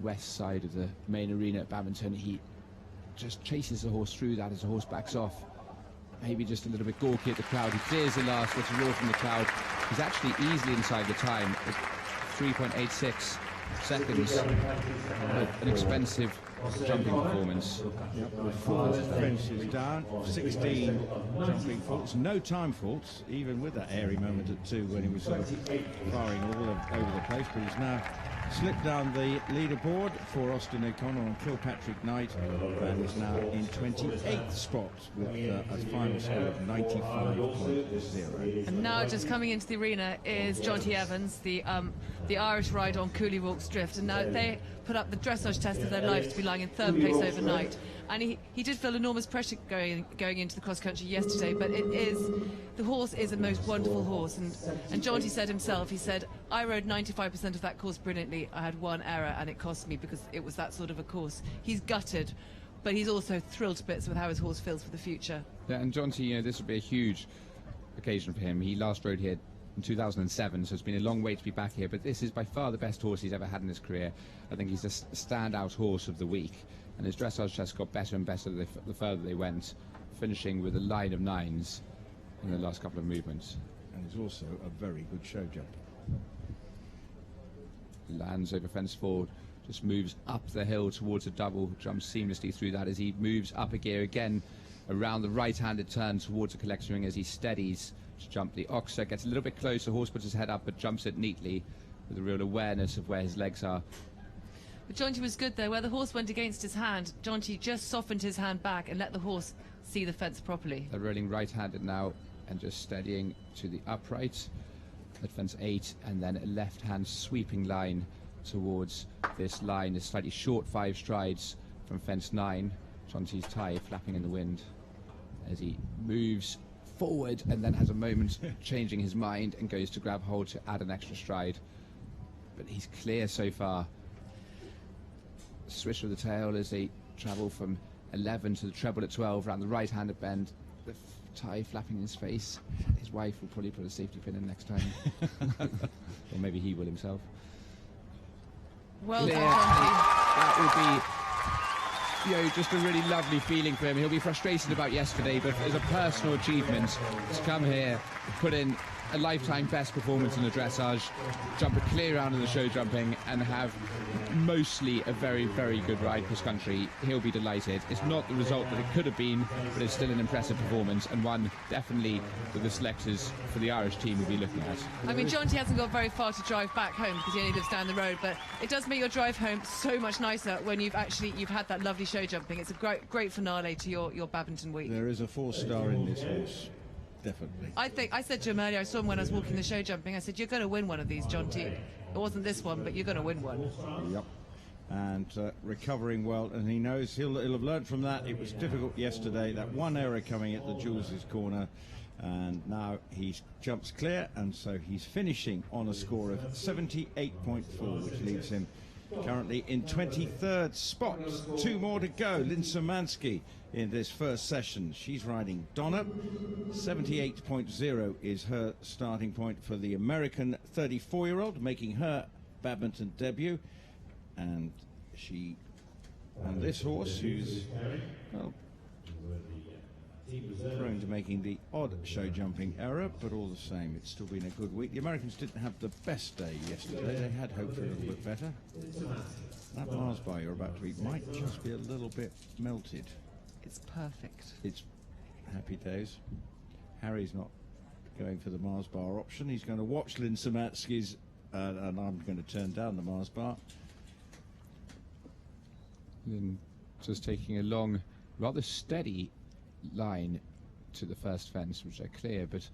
west side of the main arena at Badminton. He just chases the horse through that as the horse backs off. Maybe just a little bit gawky at the crowd. He clears the last, gets a roar from the crowd. He's actually easily inside the time at 3.86 seconds. An expensive jumping performance. Yep, with 4 fences down, 16 jumping faults, no time faults, even with that airy moment at 2 when he was sort of firing all over the place, but he's now slipped down the leaderboard for Austin O'Connor on Kilpatrick Knight and is now in 28th spot with a final score of 95.0. And now just coming into the arena is Jonty Evans, the Irish rider on Cooley Walks Drift, and now they put up the dressage test of their lives to be lying in 3rd place overnight. And he did feel enormous pressure going into the cross country yesterday, but the horse is a most wonderful horse, and Jonty said himself, he said, I rode 95% of that course brilliantly. I had 1 error and it cost me because it was that sort of a course. He's gutted, but he's also thrilled to bits with how his horse feels for the future. Yeah, and Jonty, this would be a huge occasion for him. He last rode here in 2007, so it's been a long way to be back here, but this is by far the best horse he's ever had in his career. I think he's a standout horse of the week, and his dressage test got better and better the further they went, finishing with a line of 9s in the last couple of movements. And he's also a very good show jumper. Lands over fence 4, just moves up the hill towards a double, jumps seamlessly through that as he moves up a gear again. around the right-handed turn towards the collector ring as he steadies to jump the oxer, gets a little bit closer, horse puts his head up but jumps it neatly with a real awareness of where his legs are. But Jonty was good there. Where the horse went against his hand, Jonty just softened his hand back and let the horse see the fence properly. They're rolling right-handed now and just steadying to the upright at fence 8, and then a left-hand sweeping line towards this line, is slightly short 5 strides from fence 9. Jonty's tie flapping in the wind as he moves forward and then has a moment changing his mind and goes to grab hold to add an extra stride. But he's clear so far. Swish of the tail as they travel from 11 to the treble at 12 around the right-handed bend. The tie flapping in his face. His wife will probably put a safety pin in next time. Or maybe he will himself. Well Clear. done, Jonty. That will be, just a really lovely feeling for him. He'll be frustrated about yesterday, but as a personal achievement to come here, put in a lifetime best performance in the dressage, jump a clear round in the show jumping, and have mostly a very, very good ride cross country. He'll be delighted. It's not the result that it could have been, but it's still an impressive performance, and one definitely that the selectors for the Irish team will be looking at. I mean, Jonty hasn't got very far to drive back home because he only lives down the road, but it does make your drive home so much nicer when you've had that lovely show jumping. It's a great finale to your badminton week. There is a 4-star in this horse. Definitely. I said to him earlier, I saw him when I was walking the show jumping, I said, you're going to win one of these, Jonty. It wasn't this one, but you're going to win one. Yep. And recovering well, and he knows he'll have learned from that. It was difficult yesterday, that one error coming at the Jules' corner, and now he jumps clear, and so he's finishing on a score of 78.4, which leaves him currently in 23rd spot. 2 more to go. Lynn Szymanski in this first session. She's riding Donna. 78.0 is her starting point for the American 34-year-old, making her badminton debut. And this horse, who's, well, prone to making the odd show jumping error, but all the same, it's still been a good week. The Americans didn't have the best day yesterday. They had hoped for a little bit better. That Mars bar you're about to eat might just be a little bit melted. It's perfect. It's happy days. Harry's not going for the Mars bar option. He's going to watch Lynn Szymanski's, and I'm going to turn down the Mars bar. Lynn just taking a long, rather steady line to the first fence, which are clear, but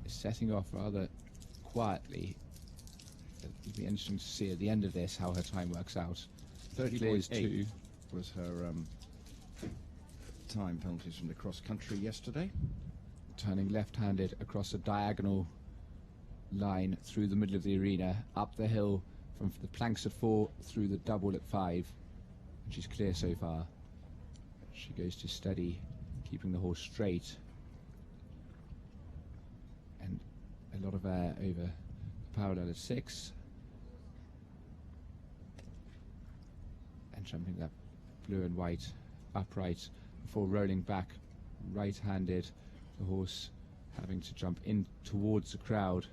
is setting off rather quietly. It'll be interesting to see at the end of this how her time works out. 30.8 was her time penalties from the cross country yesterday. Turning left-handed across a diagonal line through the middle of the arena, up the hill from the planks at 4 through the double at 5. And she's clear so far. She goes to steady, keeping the horse straight. And a lot of air over the parallel at 6. And jumping that blue and white upright before rolling back right-handed, the horse having to jump in towards the crowd.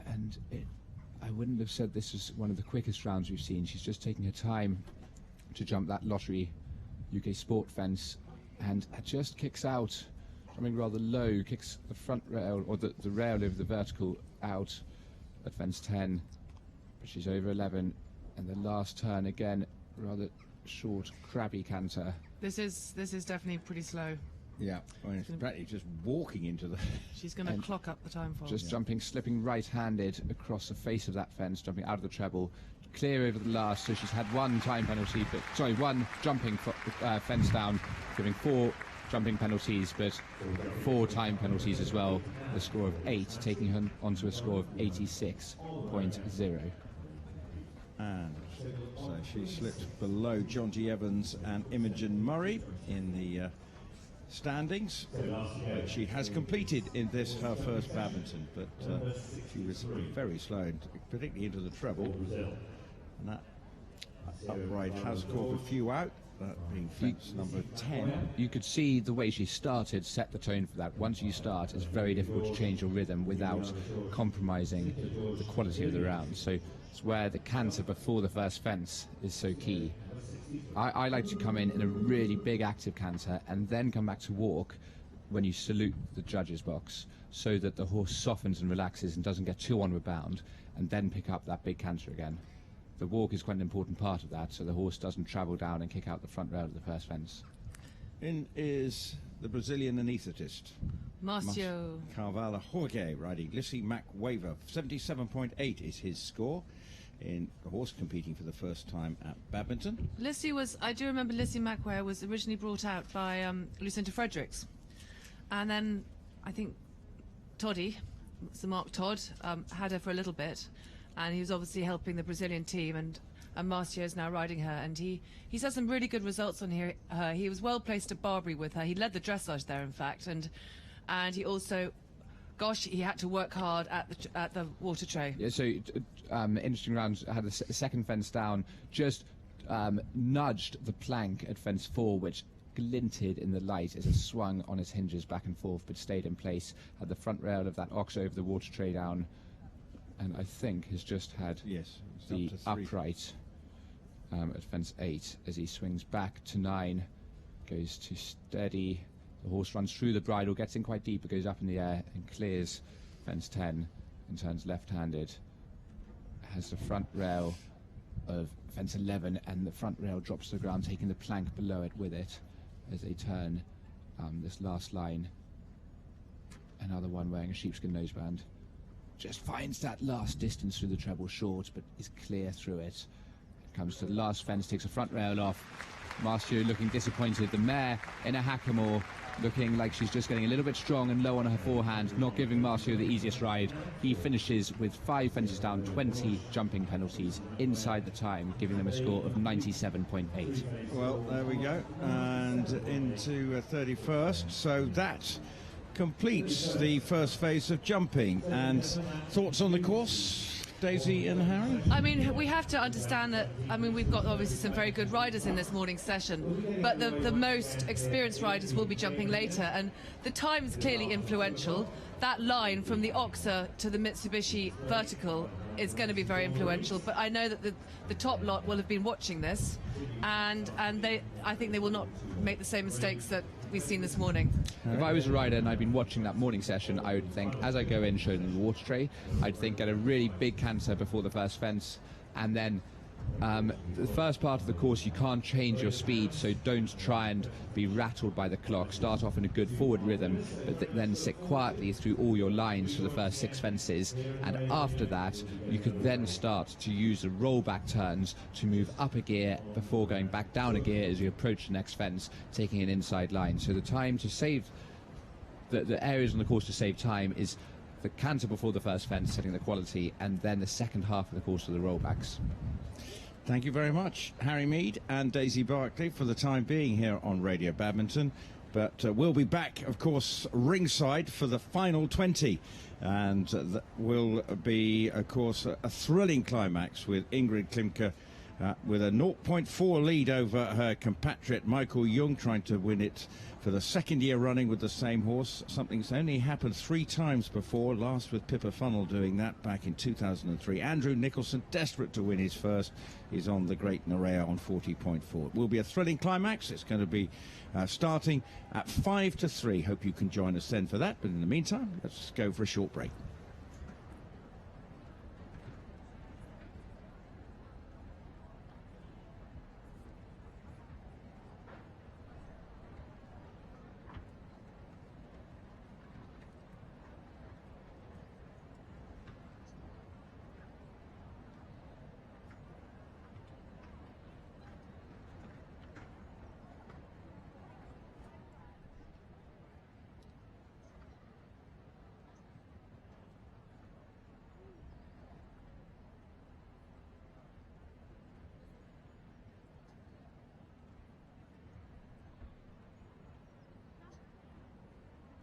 And I wouldn't have said this was one of the quickest rounds we've seen. She's just taking her time to jump that lottery UK Sport fence, and just kicks out, jumping rather low, kicks the front rail, or the rail over the vertical out at fence 10. But she's over 11, and the last turn again, rather short, crabby canter. This is definitely pretty slow. Yeah, I mean, it's practically just walking into the... She's going to clock up the time for Just jumping, slipping right-handed across the face of that fence, jumping out of the treble, clear over the last, so she's had one time penalty, but sorry, one jumping fence down, giving 4 jumping penalties, but 4 time penalties as well, a score of 8, taking her onto a score of 86.0. And so she slips below Jonty Evans and Imogen Murray in the standings. But she has completed in this her first badminton, but she was very slow, particularly into the treble. And that upright has caught a few out, that being fence number 10. You could see the way she started set the tone for that. Once you start, it's very difficult to change your rhythm without compromising the quality of the round. So It's where the canter before the first fence is so key. I like to come in a really big active canter and then come back to walk when you salute the judge's box, so that the horse softens and relaxes and doesn't get too onward bound, and then pick up that big canter again. The walk is quite an important part of that, so the horse doesn't travel down and kick out the front rail of the first fence. In is the Brazilian anaesthetist, Marcio Carvalho Jorge, riding Lissy McWaver. 77.8 is his score in the horse competing for the first time at Badminton. I do remember Lissy McWare was originally brought out by Lucinda Fredericks. And then I think Toddy, Sir Mark Todd, had her for a little bit. And he was obviously helping the Brazilian team. And Marcio's now riding her. And he's had some really good results on her. He was well placed at Barbary with her. He led the dressage there, in fact. And he also, gosh, he had to work hard at the water tray. Yeah, so interesting rounds. Had the second fence down, just nudged the plank at fence 4, which glinted in the light as it swung on its hinges back and forth, but stayed in place. Had the front rail of that ox over the water tray down, and I think has just had the upright at fence 8 as he swings back to 9, goes to steady. The horse runs through the bridle, gets in quite deep, but goes up in the air and clears fence 10 and turns left-handed. Has the front rail of fence 11, and the front rail drops to the ground, taking the plank below it with it as they turn this last line. Another one wearing a sheepskin noseband just finds that last distance through the treble short, but is clear through it. Comes to the last fence, takes a front rail off. Marcio looking disappointed. The mare in a hackamore looking like she's just getting a little bit strong and low on her forehand, not giving Marcio the easiest ride. He finishes with 5 fences down, 20 jumping penalties inside the time, giving them a score of 97.8. Well, there we go, and into 31st. So that completes the first phase of jumping. And thoughts on the course, Daisy and Harry? I mean, we have to understand that, I mean, we've got obviously some very good riders in this morning's session, but the most experienced riders will be jumping later, and the time is clearly influential. That line from the Oxa to the Mitsubishi vertical is going to be very influential, but I know that the top lot will have been watching this, and I think they will not make the same mistakes that we've seen this morning. If I was a rider and I'd been watching that morning session, I would think, as I go in, show them the water tray, I'd think get a really big canter before the first fence, and then the first part of the course you can't change your speed, so don't try and be rattled by the clock. Start off in a good forward rhythm, but then sit quietly through all your lines for the first 6 fences, and after that you could then start to use the rollback turns to move up a gear before going back down a gear as you approach the next fence, taking an inside line. So the time to save the areas on the course to save time is the canter before the first fence, setting the quality, and then the second half of the course of the rollbacks. Thank you very much, Harry Mead and Daisy Barclay, for the time being here on Radio Badminton. But we'll be back, of course, ringside for the final 20. And that will be, of course, a thrilling climax with Ingrid Klimke with a 0.4 lead over her compatriot Michael Jung, trying to win it for the second year running with the same horse. Something's only happened 3 times before, last with Pippa Funnell doing that back in 2003. Andrew Nicholson, desperate to win his first, is on the Great Nerea on 40.4. It will be a thrilling climax. It's going to be starting at 5 to 3. Hope you can join us then for that. But in the meantime, let's go for a short break.